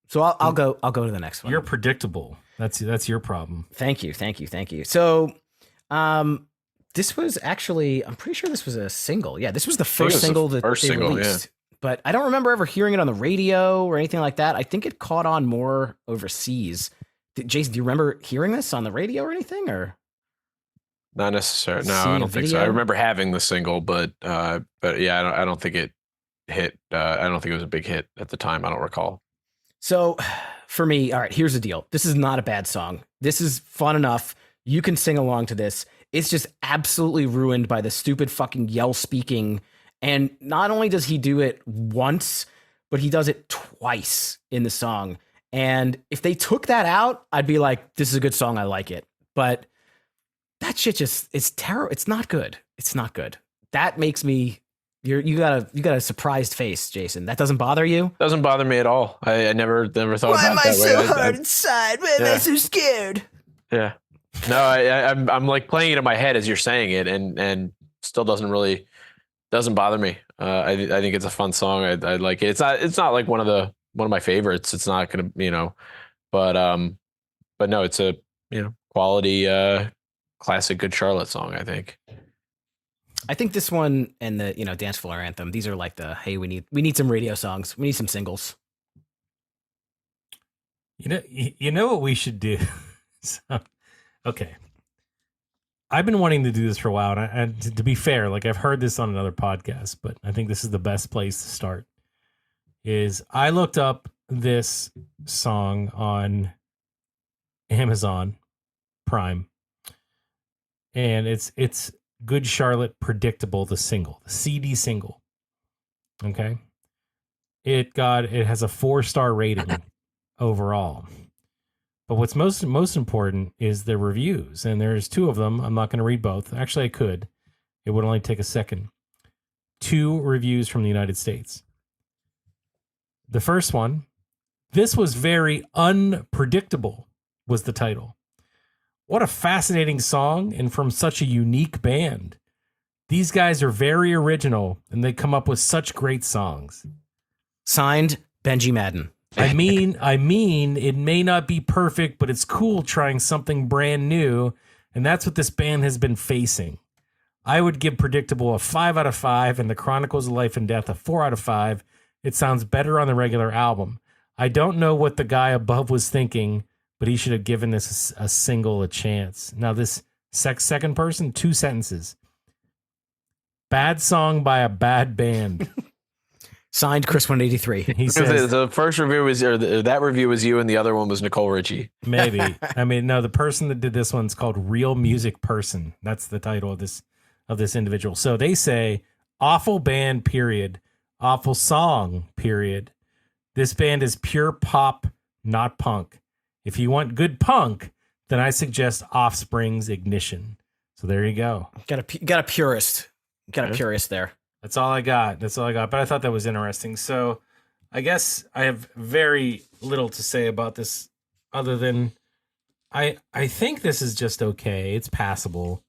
So I'll go to the next one. You're predictable. That's your problem. Thank you. So, this was actually, I'm pretty sure this was a single. Yeah, this was the first single that they released. Yeah. But I don't remember ever hearing it on the radio or anything like that. I think it caught on more overseas. Jason, do you remember hearing this on the radio or anything, or? Not necessarily. No, I don't think so. I remember having the single, but yeah, I don't think it hit. I don't think it was a big hit at the time. I don't recall. So for me, all right, here's the deal. This is not a bad song. This is fun enough. You can sing along to this. It's just absolutely ruined by the stupid fucking yell speaking. And not only does he do it once, but he does it twice in the song. And if they took that out, I'd be like, this is a good song. I like it. But that shit it's terrible. It's not good. That makes me, you got a surprised face, Jason. That doesn't bother you? Doesn't bother me at all. I never thought about that way. Why am I so hard inside? Why am I so scared? Yeah. No, I'm like playing it in my head as you're saying it, and still doesn't bother me. I think it's a fun song. I like it. It's not like one of my favorites. It's not gonna, but no, it's a quality classic Good Charlotte song, I think. I think this one and the Dance Floor Anthem, these are like hey, we need some radio songs. We need some singles. You know what we should do? So, okay. I've been wanting to do this for a while, and to be fair, like I've heard this on another podcast, but I think this is the best place to start. Is I looked up this song on Amazon Prime, and it's Good Charlotte Predictable, the CD single. Okay. It has a 4-star rating overall. But what's most important is the reviews, and there's 2 of them. I'm not going to read both. Actually, I could. It would only take a second. 2 reviews from the United States. The first one, "This was very unpredictable," was the title. What a fascinating song, and from such a unique band. These guys are very original, and they come up with such great songs. Signed, Benji Madden. I mean, it may not be perfect, but it's cool trying something brand new, and that's what this band has been facing. I would give Predictable a 5 out of 5, and the Chronicles of Life and Death a 4 out of 5. It sounds better on the regular album. I don't know what the guy above was thinking, but he should have given this a single a chance. Now, this Second person, 2 sentences. Bad song by a bad band. Signed Chris 183. He says The first review was, that review was you, and the other one was Nicole Richie. maybe. I mean, no, the person that did this one's called Real Music Person. That's the title of this individual. So they say, awful band, period. Awful song, period. This band is pure pop, not punk. If you want good punk, then I suggest Offspring's Ignition. So there you go. Got a purist. Got a purist there. That's all I got. But I thought that was interesting. So I guess I have very little to say about this other than I think this is just okay. It's passable.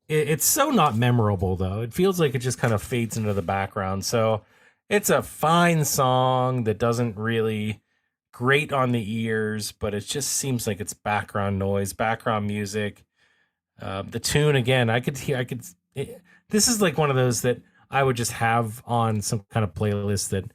It's so not memorable, though. It feels like it just kind of fades into the background. So it's a fine song that doesn't really grate on the ears, but it just seems like it's background noise, background music. The tune, again, this is like one of those that I would just have on some kind of playlist that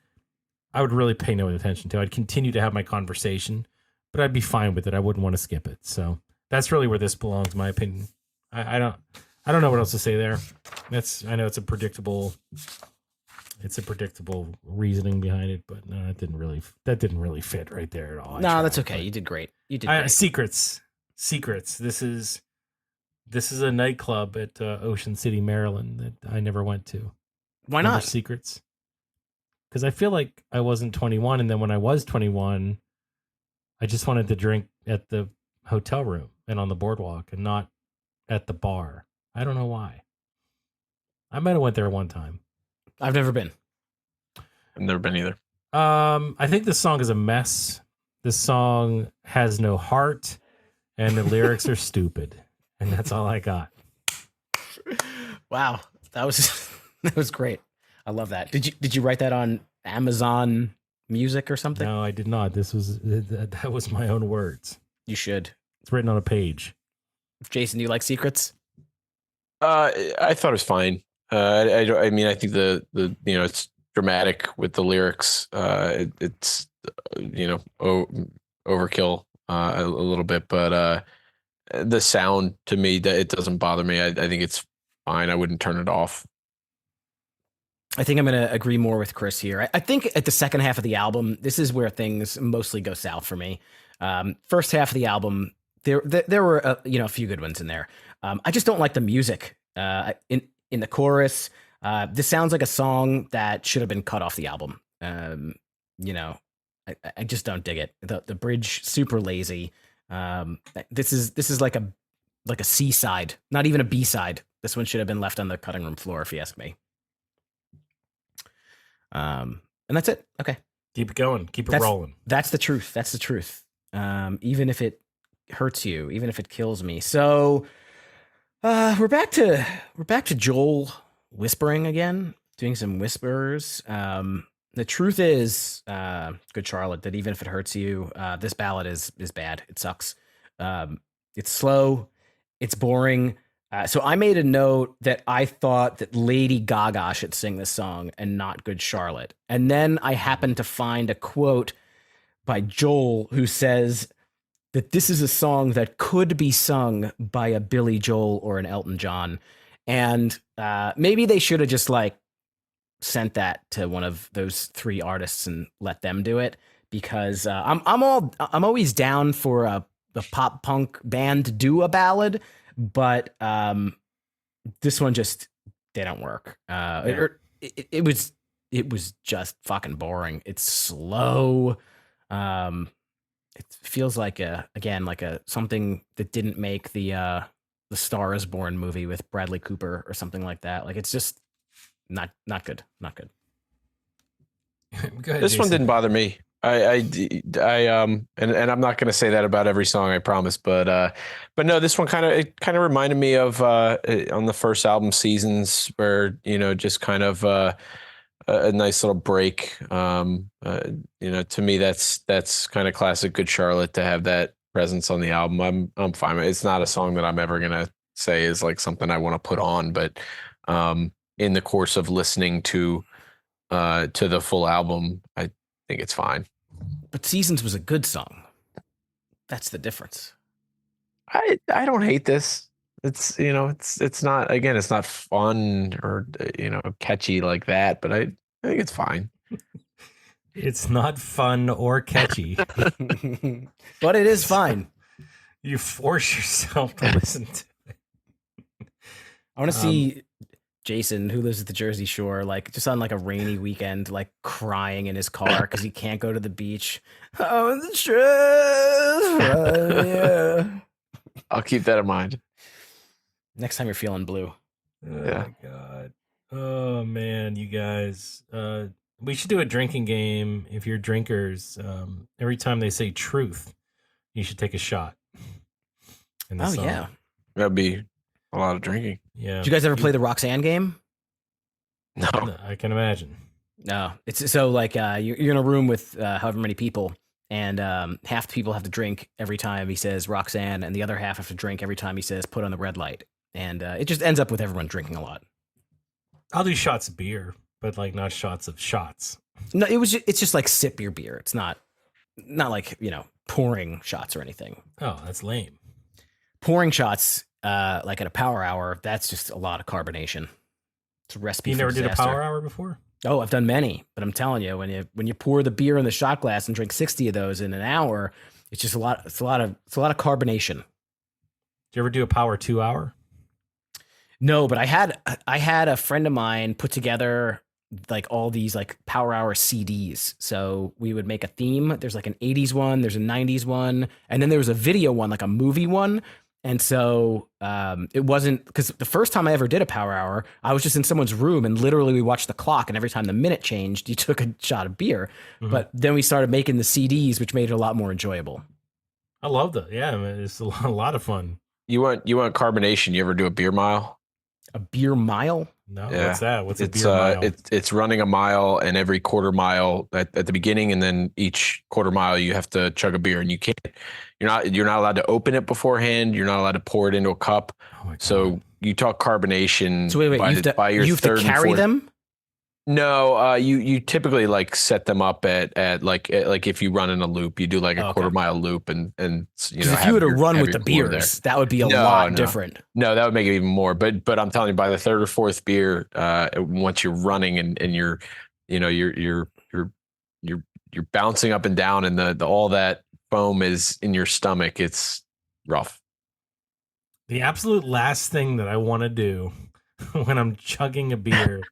I would really pay no attention to. I'd continue to have my conversation, but I'd be fine with it. I wouldn't want to skip it. So that's really where this belongs, in my opinion. I don't know what else to say there. I know it's a predictable reasoning behind it, but no, that didn't really fit right there at all. No, that's okay. You did great. Great. Secrets. This is a nightclub at Ocean City, Maryland that I never went to. Why not? Secrets. Because I feel like I wasn't 21, and then when I was 21, I just wanted to drink at the hotel room and on the boardwalk and not at the bar. I don't know why. I might have went there one time. I've never been. I've never been either. I think this song is a mess. This song has no heart, and the lyrics are stupid. And that's all I got. Wow, that was great. I love that. Did you write that on Amazon Music or something? No, I did not. That was my own words. You should. It's written on a page. Jason, do you like Secrets? I thought it was fine. I mean, I think the it's dramatic with the lyrics. It's overkill a little bit, but the sound to me, it doesn't bother me. I think it's fine. I wouldn't turn it off. I think I'm going to agree more with Chris here. I think at the second half of the album, this is where things mostly go south for me. First half of the album, there were a few good ones in there. I just don't like the music in the chorus. This sounds like a song that should have been cut off the album. I just don't dig it. The bridge, super lazy. This is like a C-side, not even a B-side. This one should have been left on the cutting room floor, if you ask me. And that's it. Okay. Keep it going. Keep it rolling. That's the truth. That's the truth. Even if it hurts you, even if it kills me. So, we're back to Joel whispering again, doing some whispers. The truth is, Good Charlotte, that even if it hurts you, this ballad is bad. It sucks. It's slow. It's boring. So I made a note that I thought that Lady Gaga should sing this song and not Good Charlotte. And then I happened to find a quote by Joel who says that this is a song that could be sung by a Billy Joel or an Elton John. And maybe they should have just sent that to one of those 3 artists and let them do it, because I'm always down for a pop punk band to do a ballad, but this one just didn't work. It was just fucking boring. It's slow. It feels like something that didn't make the Star Is Born movie with Bradley Cooper or something like that. Like, it's just not good. Not good. Go ahead, This one Jason. didn't bother me. And I'm not going to say that about every song, I promise, but no, this one kind of reminded me of on the first album, Seasons, where just kind of a nice little break. To me, that's kind of classic Good Charlotte to have that presence on the album. I'm fine with it. It's not a song that I'm ever going to say is like something I want to put on, but in the course of listening to the full album, I think it's fine. But Seasons was a good song. That's the difference. I don't hate this. it's not, again, it's not fun or catchy like that, but I think it's fine. It's not fun or catchy. But it is fine. You force yourself to listen to it. I want to see Jason, who lives at the Jersey Shore, like just on like a rainy weekend, like crying in his car because he can't go to the beach. Oh, the stress. Yeah. I'll keep that in mind. Next time you're feeling blue. Oh Yeah. my God. Oh man, you guys. We should do a drinking game. If you're drinkers, every time they say truth, you should take a shot. in the Oh song. yeah. That'd be a lot of drinking. Yeah. Did you guys ever play the Roxanne game? No. I can imagine. No. It's so like you're in a room with however many people, and half the people have to drink every time he says Roxanne, and the other half have to drink every time he says put on the red light. And it just ends up with everyone drinking a lot. I'll do shots of beer, but like not shots of shots. No, it's just like sip your beer. It's not like, pouring shots or anything. Oh, that's lame. Pouring shots like at a power hour, that's just a lot of carbonation. It's a recipe You for never did a disaster. power hour before? Oh, I've done many, but I'm telling you, when you pour the beer in the shot glass and drink 60 of those in an hour, it's just a lot of carbonation. Did you ever do a power 2 hour? No, but I had a friend of mine put together like all these like power hour CDs. So we would make a theme. There's like an 80s one, there's a 90s one, and then there was a video one, like a movie one. And so it wasn't, because the first time I ever did a power hour, I was just in someone's room and literally we watched the clock, and every time the minute changed, you took a shot of beer. Mhm. But then we started making the CDs, which made it a lot more enjoyable. I love that. Yeah, man, it's a lot of fun. You want carbonation? You ever do a beer mile? A beer mile? No, Yeah. what's that? What's a It's beer mile? it's running a mile, and every quarter mile at the beginning, and then each quarter mile you have to chug a beer, and you're not allowed to open it beforehand. You're not allowed to pour it into a cup. Oh my God. So you talk carbonation. So wait, by you your have to third and carry fourth- them? No, you typically like set them up at like if you run in a loop, you do like a Okay. quarter mile loop, and Because if have you were to your- run have with the your cooler beers, that would be a No, lot no. different. No, that would make it even more. But I'm telling you, by the third or fourth beer, once you're running and you're bouncing up and down, and the all that foam is in your stomach, it's rough. The absolute last thing that I want to do when I'm chugging a beer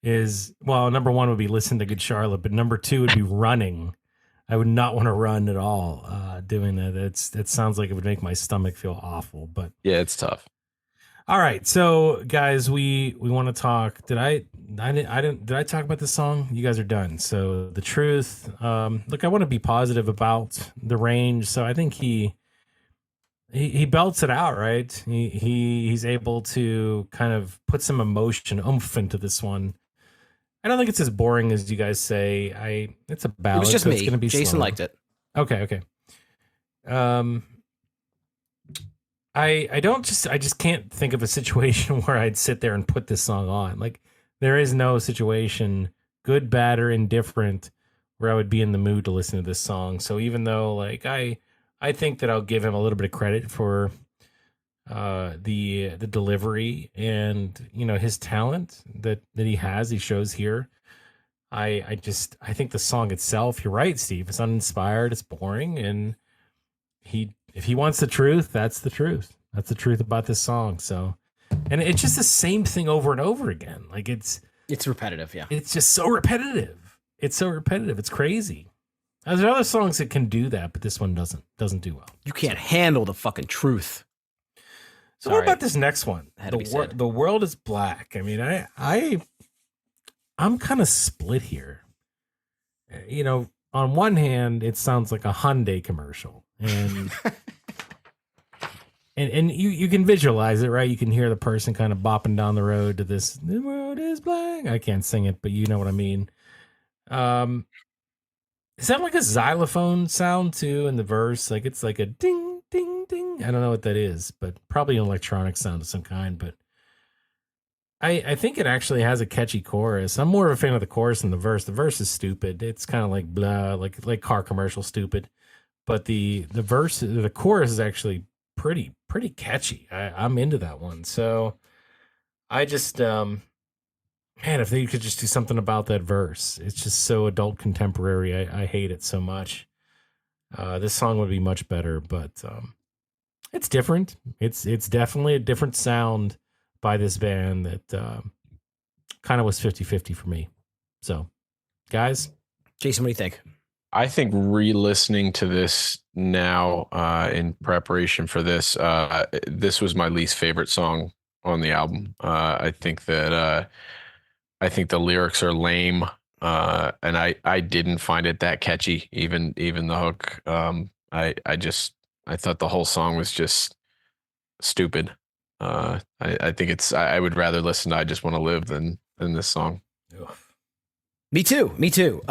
is, well, number one would be listen to Good Charlotte, but number two would be running. I would not want to run at all doing that. It sounds like it would make my stomach feel awful. But Yeah, it's tough. all right, so guys, we want to talk. Did I talk about this song? You guys are done. So the truth. Look, I want to be positive about the range. So I think he belts it out, right? He's able to kind of put some emotion, oomph into this one. I don't think it's as boring as you guys say. It's a ballad. It was just so me. It's gonna be Jason slow. liked it. Okay. I just can't think of a situation where I'd sit there and put this song on. Like, there is no situation, good, bad, or indifferent, where I would be in the mood to listen to this song. So even though like I think that I'll give him a little bit of credit for the delivery and his talent that he shows here. I think the song itself, you're right, Steve, it's uninspired, it's boring, and if he wants the truth, that's the truth. That's the truth about this song. So, and it's just the same thing over and over again. Like it's repetitive, yeah. it's just so repetitive. It's so repetitive. It's crazy. There's other songs that can do that, but this one doesn't do well. You can't handle the fucking truth. So what Sorry. about this next one? Had to be said. The world is black. I mean, I'm kind of split here. On one hand, it sounds like a Hyundai commercial, and and you can visualize it, right? You can hear the person kind of bopping down the road to this. The world is black. I can't sing it, but you know what I mean. Is that like a xylophone sound too in the verse? Like it's like a ding, ding, ding. I don't know what that is, but probably an electronic sound of some kind. But I think it actually has a catchy chorus. I'm more of a fan of the chorus than the verse. The verse is stupid. It's kind of like blah, like car commercial stupid. But the chorus is actually pretty catchy. I'm into that one. So I just man, if they could just do something about that verse. It's just so adult contemporary. I hate it so much. This song would be much better, but it's different. It's definitely a different sound by this band that kind of was 50-50 for me. So, guys, Jason, what do you think? I think re-listening to this now in preparation for this, this was my least favorite song on the album. I think that I think the lyrics are lame, and I didn't find it that catchy. Even the hook, I thought the whole song was just stupid. I think I would rather listen to "I Just Want to Live" than this song. Ugh. Me too.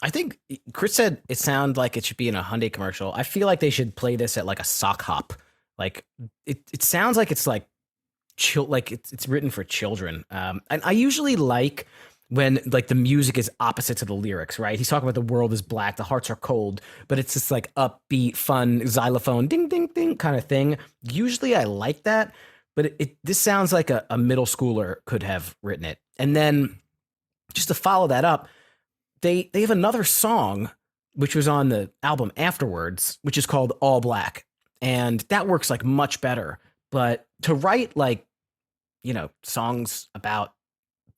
I think Chris said it sounded like it should be in a Hyundai commercial. I feel like they should play this at like a sock hop. Like it sounds like it's like it's written for children. And I usually like when like the music is opposite to the lyrics, right? He's talking about the world is black, the hearts are cold, but it's just like upbeat, fun xylophone, ding, ding, ding kind of thing. Usually I like that, but this sounds like a middle schooler could have written it. And then just to follow that up, they have another song, which was on the album afterwards, which is called All Black. And that works like much better. But to write like, songs about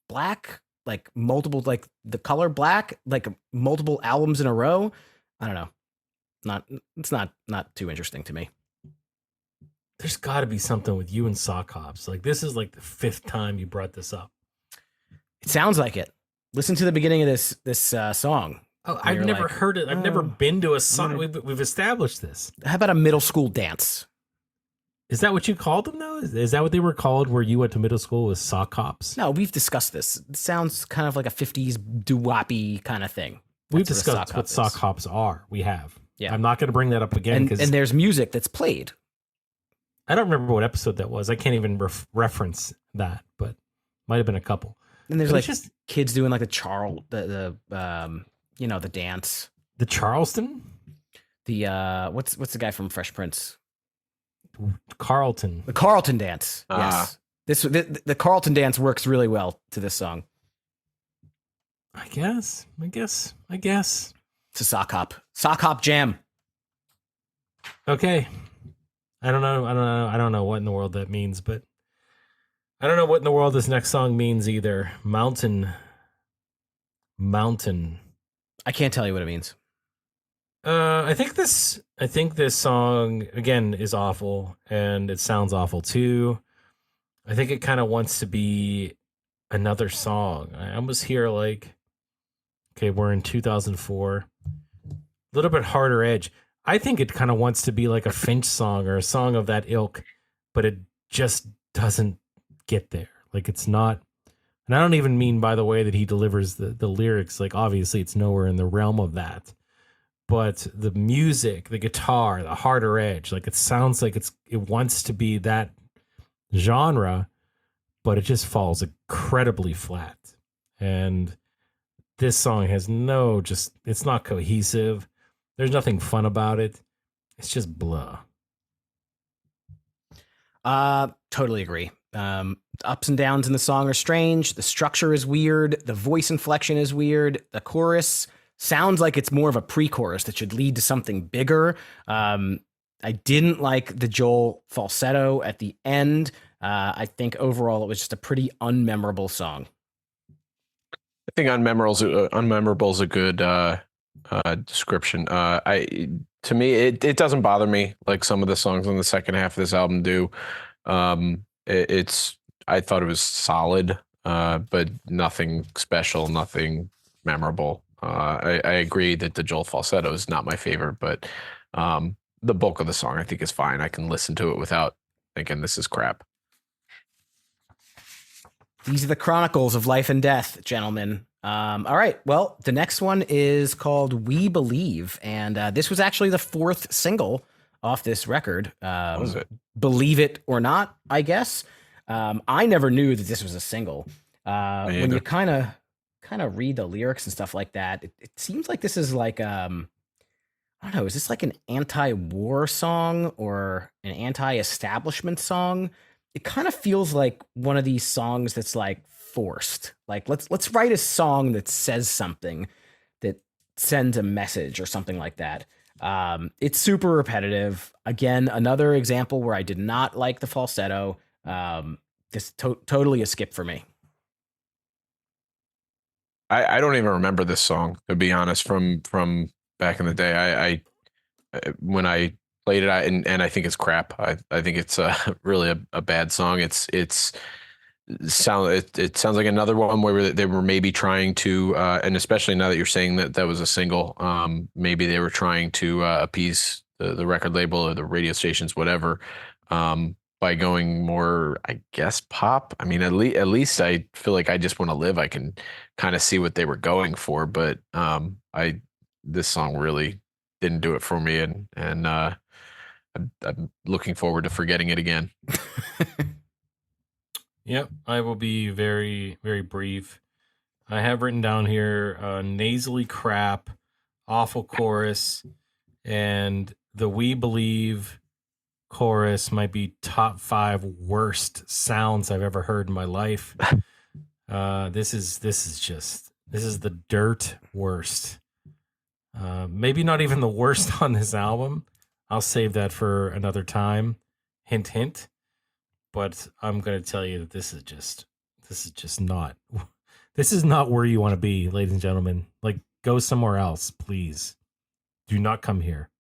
black, like multiple, like the color black, like multiple albums in a row, I don't know. It's not too interesting to me. There's got to be something with you and sock hops. Like this is like the 5th time you brought this up. It sounds like it. Listen to the beginning of this song. Oh, I've never heard it. I've never been to a song. We've established this. How about a middle school dance? Is that what you called them though? Is that what they were called where you went to middle school with sock hops? No, we've discussed this. It sounds kind of like a 50s doo-woppy kind of thing. We've discussed what sock hops are. We have. Yeah. I'm not going to bring that up again. And there's music that's played. I don't remember what episode that was. I can't even reference that, but might have been a couple. And there's like just kids doing like the dance. The Charleston? The what's the guy from Fresh Prince? Carlton. The Carlton dance. Yes. The Carlton dance works really well to this song. I guess. It's a sock hop. Sock hop jam. Okay. I don't know what in the world that means, but I don't know what in the world this next song means either. Mountain. I can't tell you what it means. I think this song again is awful, and it sounds awful too. I think it kind of wants to be another song. I almost hear like, okay, we're in 2004, a little bit harder edge. I think it kind of wants to be like a Finch song or a song of that ilk, but it just doesn't get there. Like it's not, and I don't even mean by the way that he delivers the lyrics. Like obviously it's nowhere in the realm of that, but the music, the guitar, the harder edge, like it sounds like it wants to be that genre, but it just falls incredibly flat. And this song has it's not cohesive. There's nothing fun about it. It's just blah. Totally agree. Ups and downs in the song are strange. The structure is weird. The voice inflection is weird. The chorus sounds like it's more of a pre-chorus that should lead to something bigger. I didn't like the Joel falsetto at the end. I think overall it was just a pretty unmemorable song. I think unmemorable is a good description. To me, it doesn't bother me like some of the songs on the second half of this album do. I thought it was solid, but nothing special, nothing memorable. I agree that the Joel falsetto is not my favorite, but the bulk of the song I think is fine. I can listen to it without thinking this is crap. These are the Chronicles of Life and Death, gentlemen. All right. Well, the next one is called We Believe. And this was actually the 4th single off this record. Was it? Believe it or not, I guess. I never knew that this was a single. When you kind of read the lyrics and stuff like that, it seems like this is like, I I don't know, is this like an anti-war song or an anti-establishment song? It kind of feels like one of these songs that's like forced. Like let's write a song that says something, that sends a message or something like that. It's super repetitive. Again, another example where I did not like the falsetto. Just totally a skip for me. I don't even remember this song, to be honest, from back in the day. When I played it, and I think it's crap. I think it's really a bad song. It sounds like another one where they were maybe trying to, and especially now that you're saying that was a single, maybe they were trying to appease the record label or the radio stations, whatever, by going more, I guess, pop. I mean, at least I feel like I Just Want to Live, I can kind of see what they were going for, but this song really didn't do it for me, and I'm looking forward to forgetting it again. Yep, I will be very, very brief. I have written down here nasally crap, awful chorus, and the We Believe chorus might be top 5 worst sounds I've ever heard in my life. This is the dirt worst. Maybe not even the worst on this album. I'll save that for another time. Hint, hint. But I'm going to tell you that this is just not, this is not where you want to be, ladies and gentlemen. Like, go somewhere else, please. Do not come here.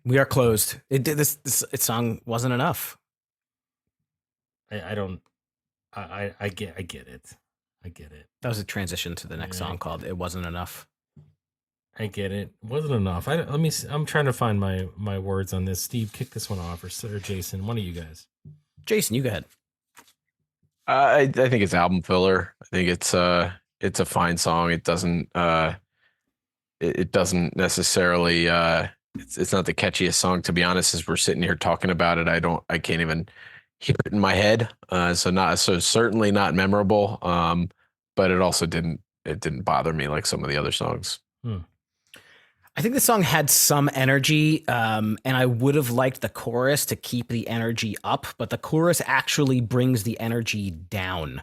We are closed. This song wasn't enough. I get it. I get it. That was a transition to the next song called "It Wasn't Enough." I get it. It wasn't enough. I'm trying to find my words on this. Steve, kick this one off, or Jason, one of you guys. Jason, you go ahead. I think it's album filler. I think it's a fine song. It doesn't necessarily it's not the catchiest song, to be honest. As we're sitting here talking about it, I can't even hear it in my head. So certainly not memorable. But it also didn't bother me like some of the other songs. I think the song had some energy, and I would have liked the chorus to keep the energy up, but the chorus actually brings the energy down.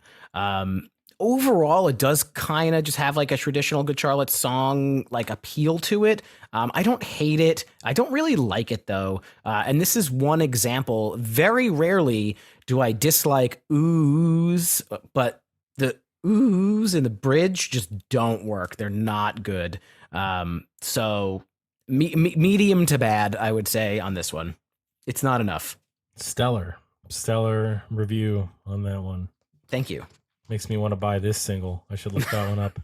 Overall, it does kind of just have like a traditional Good Charlotte song like appeal to it. I don't hate it. I don't really like it though. And this is one example. Very rarely do I dislike oohs, but the oohs in the bridge just don't work. They're not good. So medium to bad, I would say on this one. It's not enough. Stellar review on that one. Thank you. Makes me want to buy this single. I should look that one up.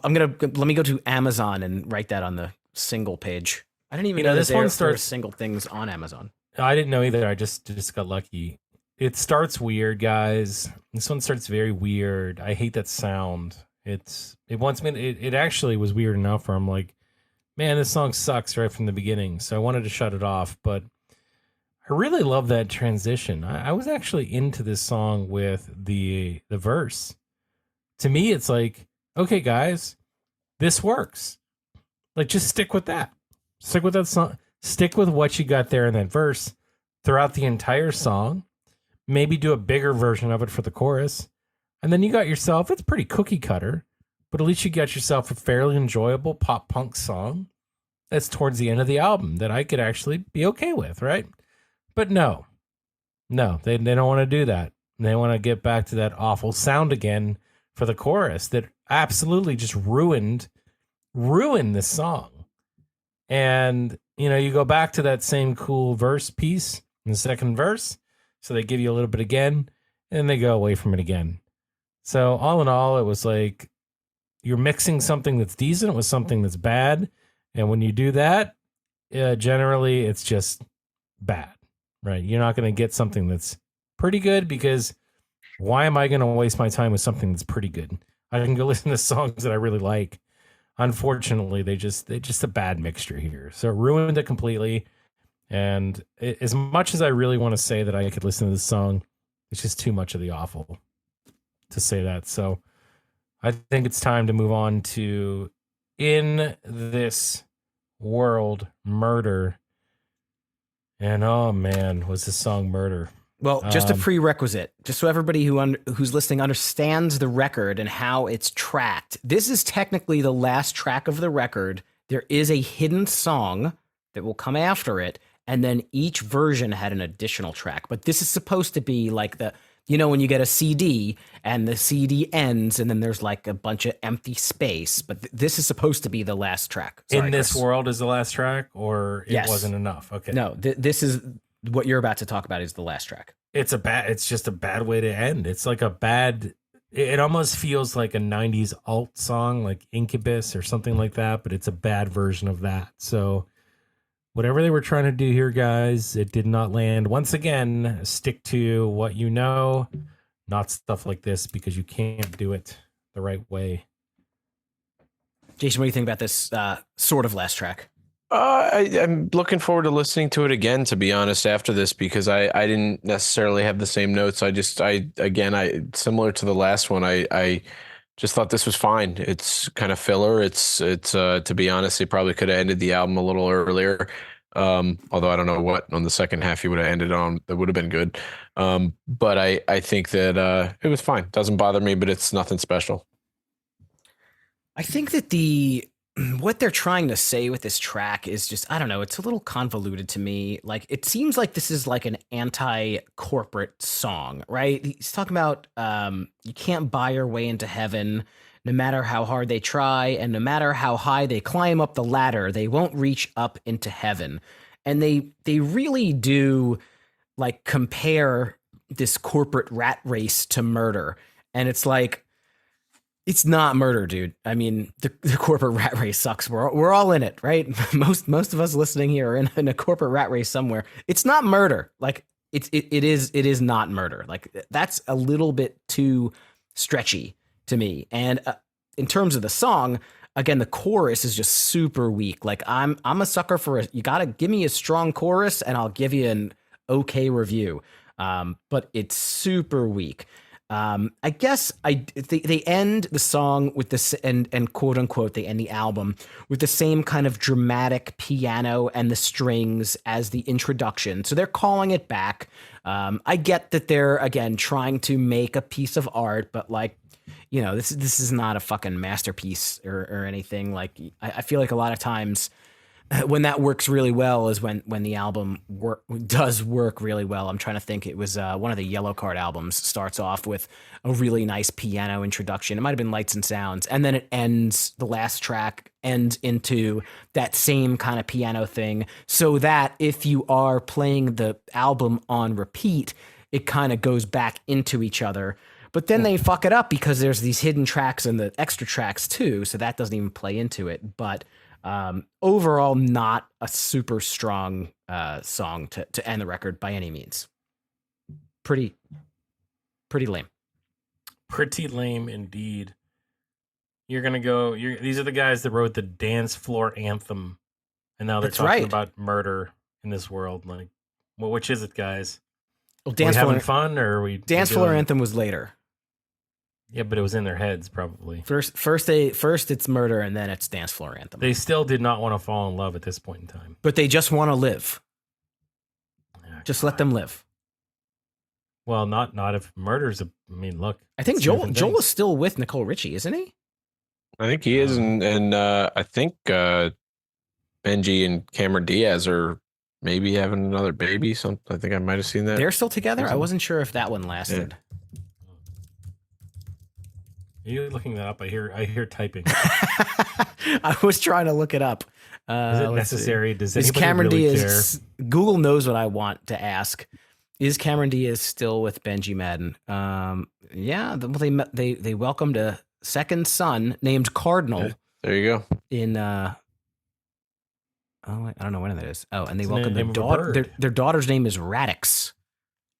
Let me go to Amazon and write that on the single page. I didn't even know this one starts single things on Amazon. I didn't know either. I just got lucky. It starts weird, guys. This one starts very weird. I hate that sound. It actually was weird enough where I'm like, man, this song sucks right from the beginning. So I wanted to shut it off, but I really love that transition. I was actually into this song with the verse. To me, it's like, okay, guys, this works. Like, just stick with that. Stick with that song. Stick with what you got there in that verse throughout the entire song. Maybe do a bigger version of it for the chorus. And then you got yourself, it's pretty cookie cutter, but at least you got yourself a fairly enjoyable pop punk song that's towards the end of the album that I could actually be okay with, right? But no, they don't want to do that. They want to get back to that awful sound again for the chorus that absolutely just ruined this song. And, you go back to that same cool verse piece in the second verse. So they give you a little bit again, and they go away from it again. So all in all, it was like you're mixing something that's decent with something that's bad. And when you do that, generally it's just bad, right? You're not going to get something that's pretty good, because why am I going to waste my time with something that's pretty good? I can go listen to songs that I really like. Unfortunately, they're just a bad mixture here. So it ruined it completely. And as much as I really want to say that I could listen to this song, it's just too much of the awful to say that. So I think it's time to move on to In This World Murder. And oh man, was this song Murder? Well, just a prerequisite, just so everybody who's listening understands the record and how it's tracked. This is technically the last track of the record. There is a hidden song that will come after it, and then each version had an additional track. But this is supposed to be like when you get a CD and the CD ends and then there's like a bunch of empty space. But this is supposed to be the last track. Sorry, In This Chris. World is the last track, or it Yes. wasn't enough? Okay. No, this is what you're about to talk about is the last track. It's just a bad way to end. It's like it almost feels like a 90s alt song, like Incubus or something like that, but it's a bad version of that. So whatever they were trying to do here, guys, it did not land. Once again, stick to what you know, not stuff like this, because you can't do it the right way. Jason, what do you think about this sort of last track? I'm looking forward to listening to it again, to be honest, after this, because I didn't necessarily have the same notes. I similar to the last one, I just thought this was fine. It's kind of filler. It's to be honest, they probably could have ended the album a little earlier. Although I don't know what on the second half he would have ended on that would have been good. But I think that it was fine. Doesn't bother me, but it's nothing special. I think that what they're trying to say with this track is just, I don't know, it's a little convoluted to me. Like, it seems like this is like an anti-corporate song, right? He's talking about you can't buy your way into heaven, no matter how hard they try, and no matter how high they climb up the ladder, they won't reach up into heaven. And they really do like compare this corporate rat race to murder. And it's like, it's not murder, dude. I mean, the corporate rat race sucks. We're all in it, right? Most of us listening here are in a corporate rat race somewhere. It's not murder. Like it is not murder. Like that's a little bit too stretchy to me. And in terms of the song, again, the chorus is just super weak. Like I'm a sucker for you got to give me a strong chorus and I'll give you an okay review. But it's super weak. I guess they end the song with this and quote unquote, they end the album with the same kind of dramatic piano and the strings as the introduction. So they're calling it back. I get that they're again trying to make a piece of art, but like, you know, this is not a fucking masterpiece or anything. Like I feel like a lot of times when that works really well is when the album does work really well. I'm trying to think. It was one of the Yellow Card albums starts off with a really nice piano introduction. It might have been Lights and Sounds. And then it ends, the last track ends into that same kind of piano thing. So that if you are playing the album on repeat, it kind of goes back into each other. But then they fuck it up because there's these hidden tracks and the extra tracks too. So that doesn't even play into it. But overall, not a super strong song to end the record by any means. Pretty lame. Pretty lame indeed. You're gonna go. These are the guys that wrote the Dance Floor Anthem, and now they're That's talking right. about murder in this world. Like, well, which is it, guys? Well, Are we having fun, or are we? Dance Floor Anthem was later. Yeah, but it was in their heads probably. First it's murder and then it's Dance Floor Anthem. They still did not want to fall in love at this point in time. But they just want to live. Oh, just let them live. Well, not if murder's I mean, look. I think Joel is still with Nicole Richie, isn't he? I think he is, and I think Benji and Cameron Diaz are maybe having another baby. I think I might have seen that. They're still together? I wasn't sure if that one lasted. Yeah. Are you looking that up? I hear typing. I was trying to look it up. Is it necessary? Does is anybody Cameron really Diaz? care? Google knows what I want to ask. Is Cameron Diaz still with Benji Madden? Yeah. Well, they welcomed a second son named Cardinal. Yeah, there you go. In I don't know when that is. Oh, and they It's the welcomed their name of a daughter. bird. Their daughter's name is Radix,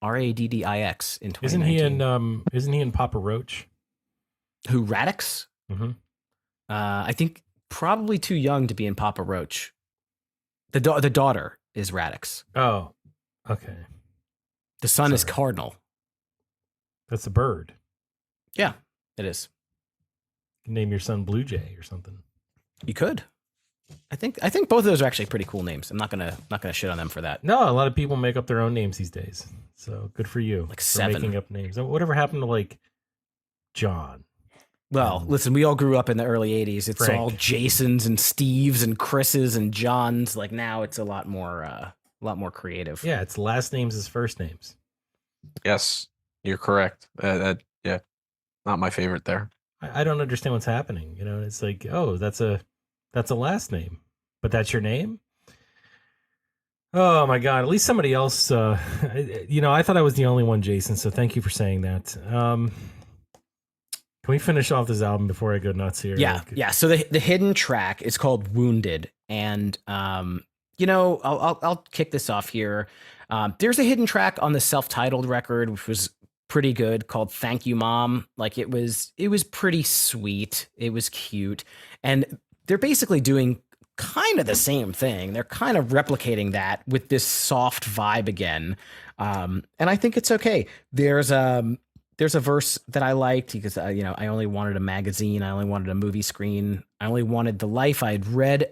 Raddix in 2019. Isn't he in Papa Roach? Who, Radix? Mm-hmm. I think probably too young to be in Papa Roach. The daughter is Radix. Oh, okay. The son is Sorry. Cardinal. That's a bird. Yeah, it is. You can name your son Blue Jay or something. You could. I think both of those are actually pretty cool names. I'm not gonna shit on them for that. No, a lot of people make up their own names these days. So good for you. Like for 7. making up names. Whatever happened to like John? Well, listen, we all grew up in the early 80s. It's Frank. all Jasons and Steves and Chris's and Johns. Like now it's a lot more creative. Yeah, it's last names as first names. Yes, you're correct. Yeah, not my favorite there. I don't understand what's happening. You know, it's like, oh, that's a last name, but that's your name. Oh my God! At least somebody else. I thought I was the only one, Jason. So thank you for saying that. Can we finish off this album before I go nuts here? Yeah. So the hidden track is called "Wounded," and I'll kick this off here. There's a hidden track on the self-titled record, which was pretty good, called "Thank You, Mom." Like it was pretty sweet. It was cute, and they're basically doing kind of the same thing. They're kind of replicating that with this soft vibe again, and I think it's okay. There's a verse that I liked because I only wanted a magazine, I only wanted a movie screen, I only wanted the life I'd read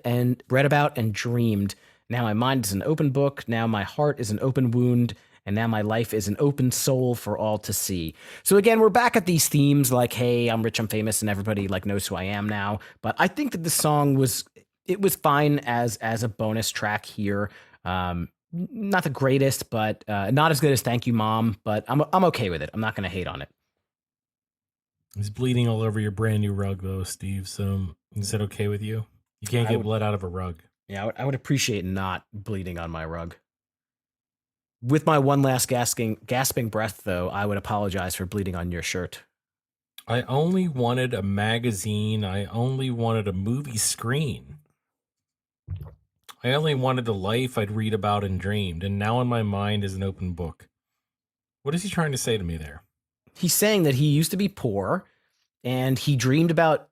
about and dreamed. Now my mind is an open book. Now my heart is an open wound. And now my life is an open soul for all to see. So again, we're back at these themes like, hey, I'm rich, I'm famous, and everybody like knows who I am now. But I think that the song was fine as a bonus track here. Not the greatest, but not as good as "Thank You, Mom." But I'm okay with it. I'm not going to hate on it. He's bleeding all over your brand new rug, though, Steve. So is that okay with you? You can't get blood out of a rug. Yeah, I would appreciate not bleeding on my rug. With my one last gasping breath, though, I would apologize for bleeding on your shirt. I only wanted a magazine. I only wanted a movie screen. I only wanted the life I'd read about and dreamed, and now in my mind is an open book. What is he trying to say to me there? He's saying that he used to be poor, and he dreamed about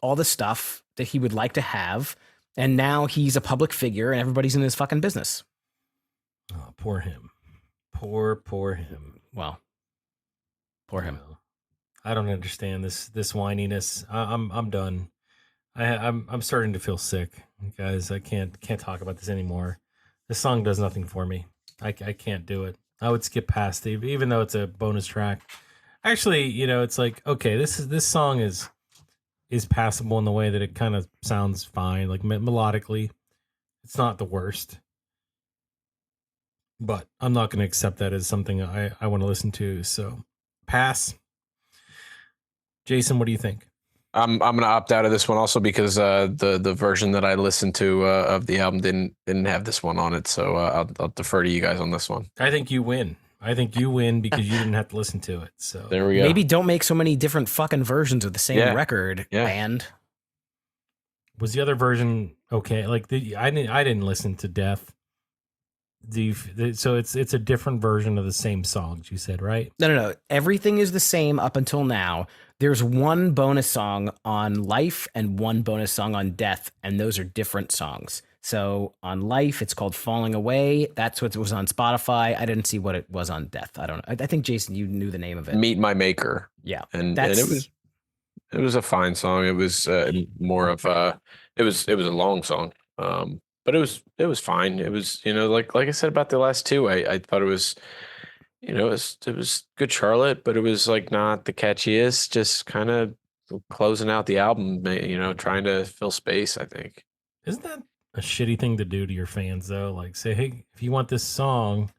all the stuff that he would like to have, and now he's a public figure, and everybody's in his fucking business. Oh, poor him. Poor him. Well, poor him. Well, I don't understand this whininess. I'm done. I'm starting to feel sick, guys. I can't talk about this anymore. This song does nothing for me. I can't do it. I would skip past it, even though it's a bonus track. Actually, it's like, okay, this song is passable in the way that it kind of sounds fine, like melodically. It's not the worst. But I'm not going to accept that as something I want to listen to. So pass. Jason, what do you think? I'm going to opt out of this one also because the version that I listened to of the album didn't have this one on it. So I'll defer to you guys on this one. I think you win. Because you didn't have to listen to it. So there we go. Maybe don't make so many different fucking versions of the same record, band. Was the other version okay? Like I didn't listen to Death. So it's a different version of the same songs, you said, right? No. Everything is the same up until now. There's one bonus song on Life and one bonus song on Death, and those are different songs. So on Life, it's called Falling Away. That's what was on Spotify. I didn't see what it was on Death. I don't know. I think, Jason, you knew the name of it. Meet My Maker. Yeah. And it was a fine song. It was more of it was a long song. But it was fine. It was, like I said about the last two, I thought it was, it was good Charlotte, but it was like not the catchiest, just kind of closing out the album, trying to fill space, I think. Isn't that a shitty thing to do to your fans though? Like say, hey, if you want this song,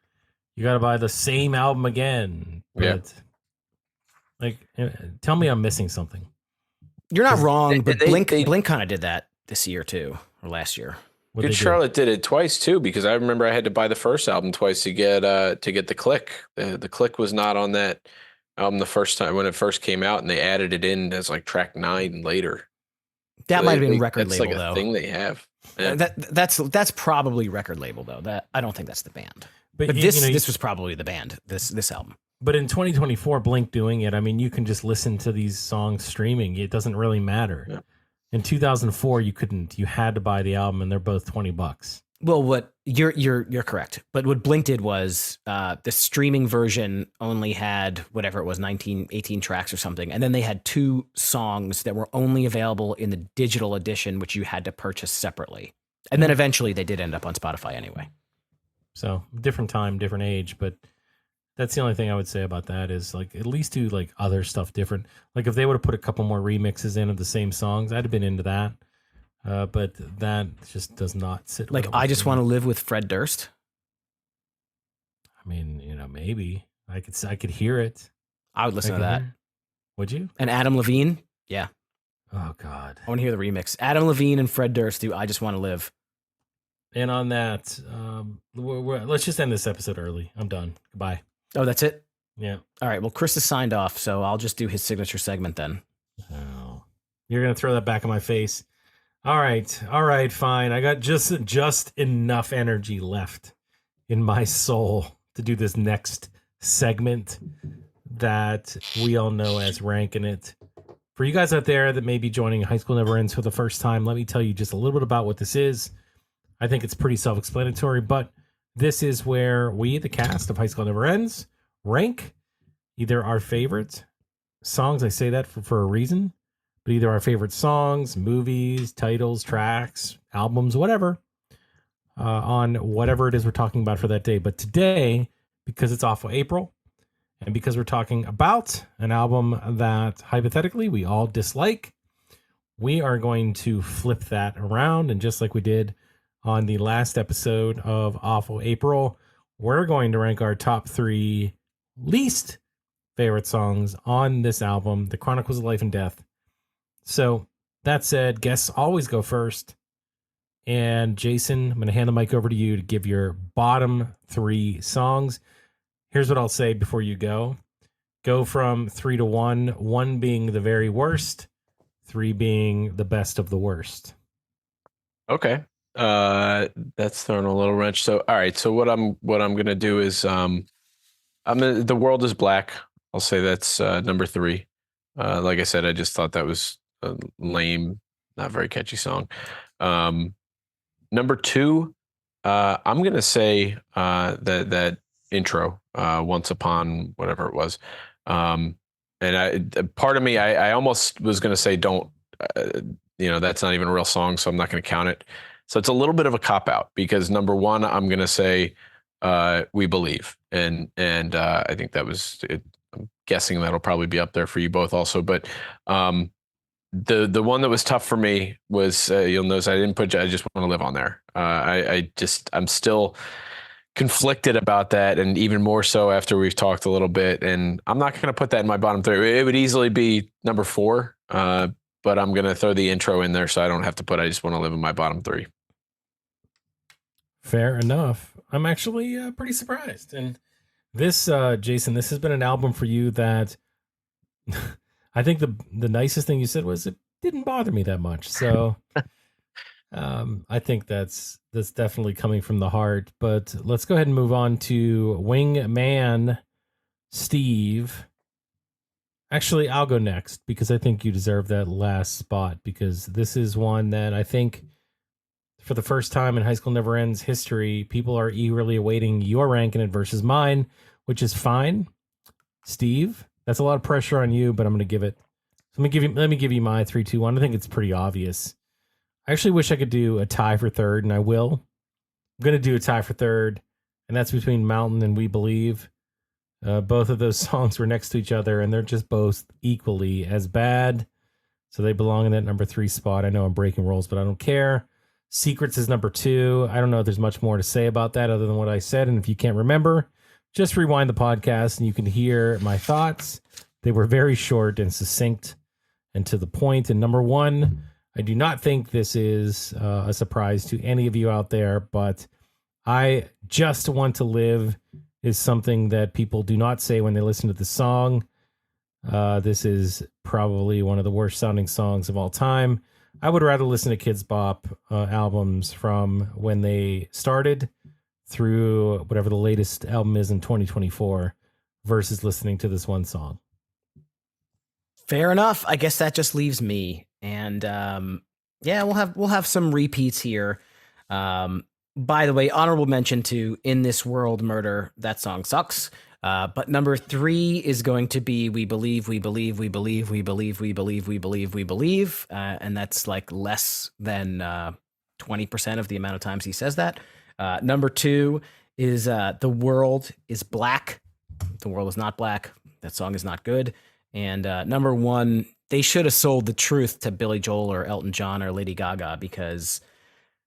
you got to buy the same album again. But like, tell me I'm missing something. You're not wrong, but Blink kind of did that this year too, or last year. Good Charlotte did it twice too, because I remember I had to buy the first album twice to get the Click. The Click was not on that album the first time when it first came out, and they added it in as like track 9 later. That might have been record that's label like though. A thing they have. Yeah. That's probably record label though. That I don't think that's the band. But this was probably the band. This album. But in 2024, Blink doing it, I mean, you can just listen to these songs streaming. It doesn't really matter. Yeah. In 2004, you couldn't. You had to buy the album, and they're both $20. Well, what you're correct. But what Blink did was the streaming version only had whatever it was, 19, 18 tracks or something. And then they had 2 songs that were only available in the digital edition, which you had to purchase separately. And then eventually they did end up on Spotify anyway. So different time, different age, but that's the only thing I would say about that is like at least do like other stuff different. Like if they would have put a couple more remixes in of the same songs, I'd have been into that. But that just does not sit. Like I Just Want to Live with Fred Durst. I mean, maybe I could hear it. I would listen to that. Would you? And Adam Levine. Yeah. Oh God. I want to hear the remix. Adam Levine and Fred Durst do I Just Want to Live. And on that, let's just end this episode early. I'm done. Goodbye. Oh, that's it? Yeah. All right. Well, Chris is signed off, so I'll just do his signature segment then. Oh, you're going to throw that back in my face. All right, fine. I got just enough energy left in my soul to do this next segment that we all know as Ranking It. For you guys out there that may be joining High School Never Ends for the first time, let me tell you just a little bit about what this is. I think it's pretty self-explanatory, but this is where we, the cast of High School Never Ends, rank either our favorite songs. I say that for a reason, but either our favorite songs, movies, titles, tracks, albums, whatever, on whatever it is we're talking about for that day. But today, because it's Awful April, and because we're talking about an album that hypothetically we all dislike, we are going to flip that around. And just like we did on the last episode of Awful April, we're going to rank our top 3 least favorite songs on this album, The Chronicles of Life and Death. So that said, guests always go first. And Jason, I'm going to hand the mic over to you to give your bottom 3 songs. Here's what I'll say before you go. Go from 3 to 1, 1 being the very worst, 3 being the best of the worst. Okay. That's throwing a little wrench. So, all right. So what I'm going to do is, The World is Black. I'll say that's number 3. Like I said, I just thought that was a lame, not very catchy song. Number 2, I'm going to say that intro, Once Upon whatever it was. And part of me, I almost was going to say don't, that's not even a real song, so I'm not going to count it. So it's a little bit of a cop out because number 1, I'm going to say We Believe, and I think that was it. I'm guessing that'll probably be up there for you both also. But the one that was tough for me was you'll notice I didn't put I Just Want to Live on there. I'm still conflicted about that, and even more so after we've talked a little bit. And I'm not going to put that in my bottom 3. It would easily be number 4, but I'm going to throw the intro in there so I don't have to put I Just Want to Live in my bottom 3. Fair enough. I'm actually pretty surprised. And this, Jason, this has been an album for you that I think the nicest thing you said was it didn't bother me that much. So I think that's definitely coming from the heart. But let's go ahead and move on to Wingman Steve. Actually, I'll go next because I think you deserve that last spot, because this is one that I think for the first time in High School Never Ends history, people are eagerly awaiting your ranking it versus mine, which is fine. Steve, that's a lot of pressure on you, but I'm going to give it. Let me give you my 3, 2, 1. I think it's pretty obvious. I actually wish I could do a tie for third, and I will. I'm going to do a tie for third, and that's between Mountain and We Believe. Both of those songs were next to each other, and they're just both equally as bad. So they belong in that number 3 spot. I know I'm breaking rules, but I don't care. Secrets is number 2. I don't know if there's much more to say about that other than what I said. And if you can't remember, just rewind the podcast and you can hear my thoughts. They were very short and succinct and to the point. And number 1, I do not think this is a surprise to any of you out there, but I Just Want to Live is something that people do not say when they listen to the song. This is probably one of the worst sounding songs of all time. I would rather listen to Kids Bop albums from when they started through whatever the latest album is in 2024 versus listening to this one song. Fair enough. I guess that just leaves me. And we'll have some repeats here. by the way, honorable mention to In This World Murder. That song sucks. But number 3 is going to be We Believe, We Believe, We Believe, We Believe, We Believe, We Believe, We Believe. And that's like less than 20% of the amount of times he says that. Number 2 is The World is Black. The World is Not Black. That song is not good. And number 1, they should have sold the truth to Billy Joel or Elton John or Lady Gaga, because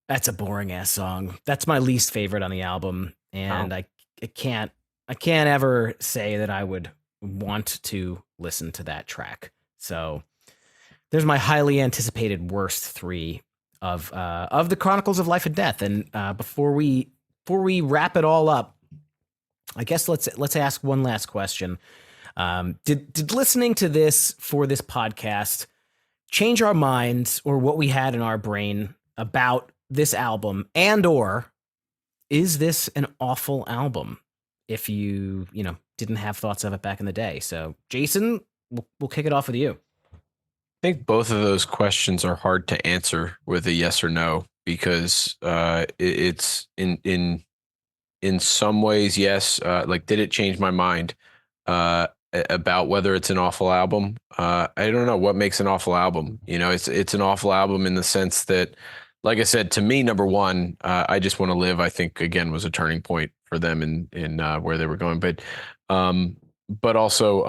that's a boring ass song. That's my least favorite on the album. And I can't ever say that I would want to listen to that track. So there's my highly anticipated worst 3 of the Chronicles of Life and Death. And before we wrap it all up, I guess let's ask one last question. Did listening to this for this podcast change our minds or what we had in our brain about this album, and or is this an awful album if you didn't have thoughts of it back in the day? So Jason, we'll kick it off with you. I think both of those questions are hard to answer with a yes or no, because it's in some ways, yes. Like, did it change my mind about whether it's an awful album? I don't know what makes an awful album. It's an awful album in the sense that, like I said, to me, number 1, I Just Want to Live, I think, again, was a turning point for them in where they were going. But also,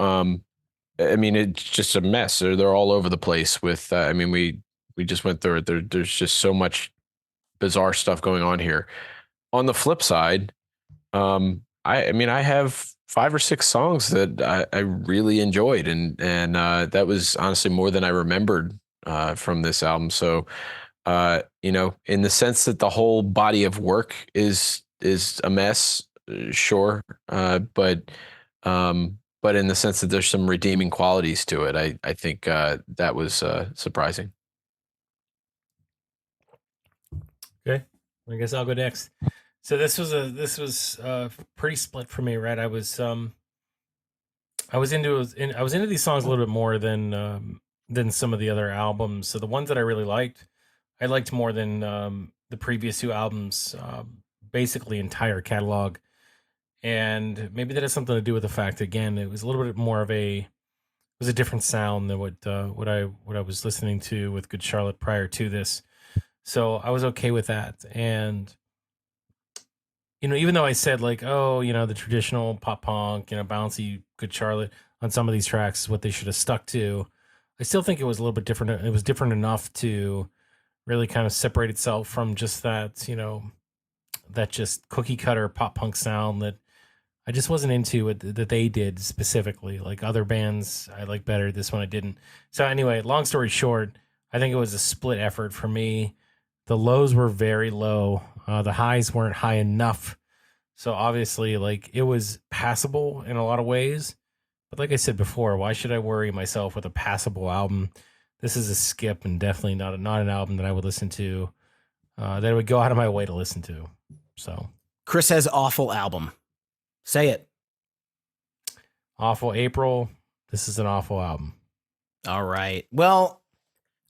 I mean, it's just a mess. They're all over the place with, I mean, we just went through it. There's just so much bizarre stuff going on here. On the flip side, I mean, I have 5 or 6 songs that I really enjoyed, and that was honestly more than I remembered from this album. So, in the sense that the whole body of work is a mess, sure, but in the sense that there's some redeeming qualities to it, I think that was surprising. Okay, I guess I'll go next. So this was pretty split for me, right? I was into these songs a little bit more than some of the other albums. So the ones that I really liked, I liked more than the previous 2 albums, basically entire catalog. And maybe that has something to do with the fact, again, it was a little bit more of it was a different sound than what I was listening to with Good Charlotte prior to this. So I was okay with that. And even though I said like, oh, the traditional pop punk, bouncy Good Charlotte on some of these tracks is what they should have stuck to, I still think it was a little bit different. It was different enough to really kind of separate itself from just that, that just cookie cutter pop punk sound that I just wasn't into it, that they did specifically. Like other bands I like better, this one I didn't. So anyway, long story short, I think it was a split effort for me. The lows were very low. The highs weren't high enough. So obviously, like, it was passable in a lot of ways. But like I said before, why should I worry myself with a passable album? This is a skip, and definitely not an album that I would listen to, that I would go out of my way to listen to. So Chris says awful album. Say it. Awful April. This is an awful album. All right. Well,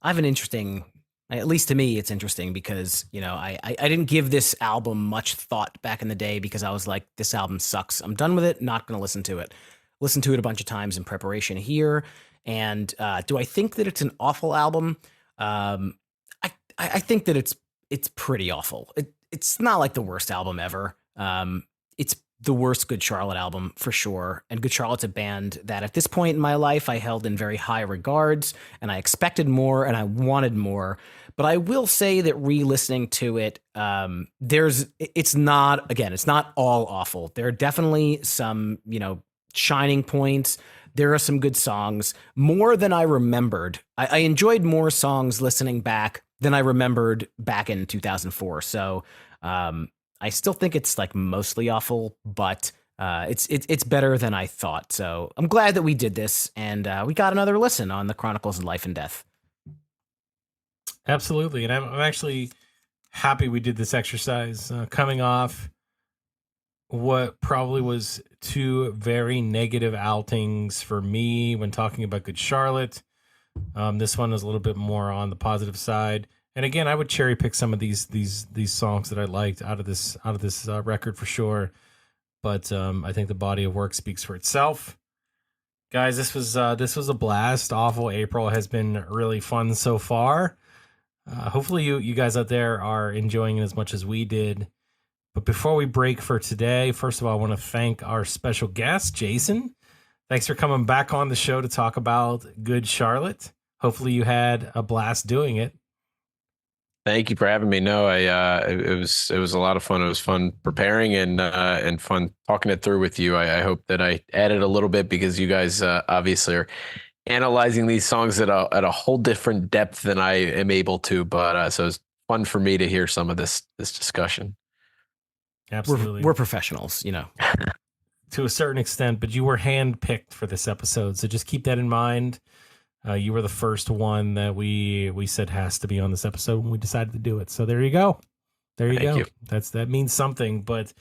I have an interesting, at least to me, it's interesting because, I didn't give this album much thought back in the day because I was like, this album sucks. I'm done with it. Not going to listen to it. Listen to it a bunch of times in preparation here. And do I think that it's an awful album? I think that it's pretty awful. It's not like the worst album ever. It's the worst Good Charlotte album for sure. And Good Charlotte's a band that at this point in my life I held in very high regards, and I expected more and I wanted more. But I will say that re-listening to it, it's not all awful. There are definitely some, shining points. There are some good songs, more than I remembered. I enjoyed more songs listening back than I remembered back in 2004. So I still think it's like mostly awful, but it's better than I thought. So I'm glad that we did this, and we got another listen on the Chronicles of Life and Death. Absolutely, and I'm actually happy we did this exercise, coming off what probably was 2 very negative outings for me when talking about Good Charlotte. This one is a little bit more on the positive side. And again, I would cherry pick some of these songs that I liked out of this record for sure. But I think the body of work speaks for itself. Guys, this was a blast. Awful April has been really fun so far. Hopefully you guys out there are enjoying it as much as we did. But before we break for today, first of all, I want to thank our special guest, Jason. Thanks for coming back on the show to talk about Good Charlotte. Hopefully you had a blast doing it. Thank you for having me. No, it was a lot of fun. It was fun preparing and fun talking it through with you. I hope that I added a little bit because you guys obviously are analyzing these songs at a whole different depth than I am able to. But so it's fun for me to hear some of this discussion. Absolutely, we're professionals, you know, to a certain extent. But you were handpicked for this episode, so just keep that in mind. You were the first one that we said has to be on this episode when we decided to do it. So there you go. Thank you. That means something. But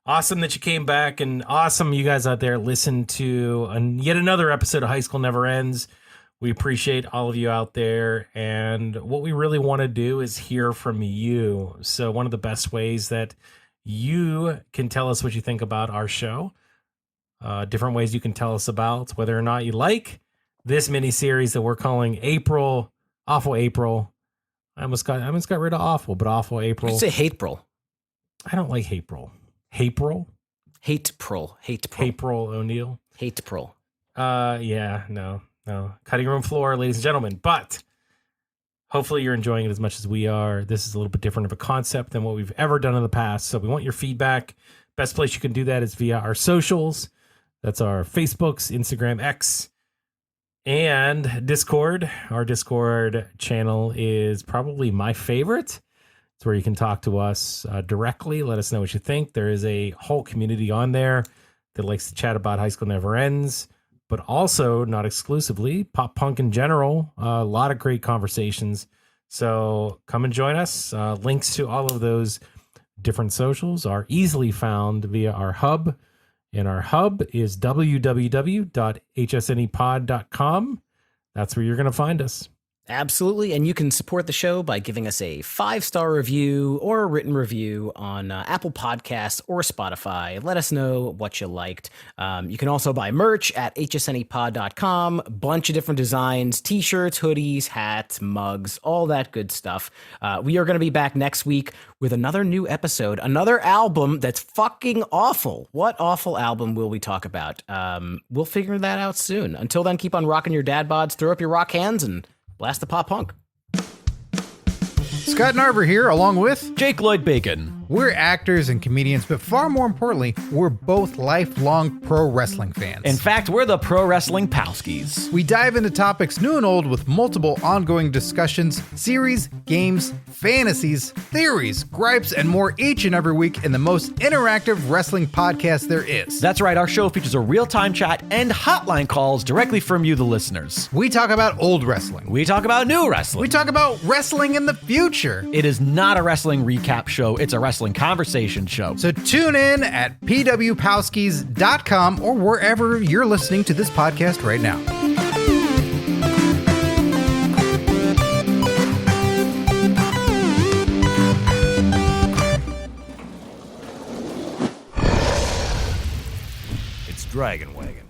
awesome that you came back, and awesome you guys out there listened to yet another episode of High School Never Ends. We appreciate all of you out there, and what we really want to do is hear from you. So one of the best ways that you can tell us what you think about our show, different ways you can tell us about whether or not you like this mini series that we're calling Awful April. I almost got rid of awful, but Awful April. You say Hatepril. I don't like Hatepril. Hatepril? Hatepril. Hatepril O'Neil. Hatepril. Yeah, no. Cutting room floor, ladies and gentlemen. But hopefully you're enjoying it as much as we are. This is a little bit different of a concept than what we've ever done in the past. So we want your feedback. Best place you can do that is via our socials. That's our Facebooks, Instagram, X, and Discord. Our Discord channel is probably my favorite. It's where you can talk to us directly. Let us know what you think. There is a whole community on there that likes to chat about High School Never Ends, but also, not exclusively, pop punk in general. A lot of great conversations. So come and join us. Links to all of those different socials are easily found via our hub. And our hub is www.hsnepod.com. That's where you're going to find us. Absolutely. And you can support the show by giving us a 5-star review or a written review on Apple Podcasts or Spotify. Let us know what you liked. You can also buy merch at hsnepod.com. A bunch of different designs, t-shirts, hoodies, hats, mugs, all that good stuff. We are going to be back next week with another new episode, another album that's fucking awful. What awful album will we talk about? We'll figure that out soon. Until then, keep on rocking your dad bods, throw up your rock hands, and blast the pop punk. Scott Narver here, along with Jake Lloyd Bacon. We're actors and comedians, but far more importantly, we're both lifelong pro wrestling fans. In fact, we're the Pro Wrestling Palskis. We dive into topics new and old with multiple ongoing discussions, series, games, fantasies, theories, gripes, and more each and every week in the most interactive wrestling podcast there is. That's right, our show features a real-time chat and hotline calls directly from you, the listeners. We talk about old wrestling. We talk about new wrestling. We talk about wrestling in the future. It is not a wrestling recap show, it's a wrestling conversation show. So tune in at pwpowskis.com or wherever you're listening to this podcast right now. It's Dragon Wagon.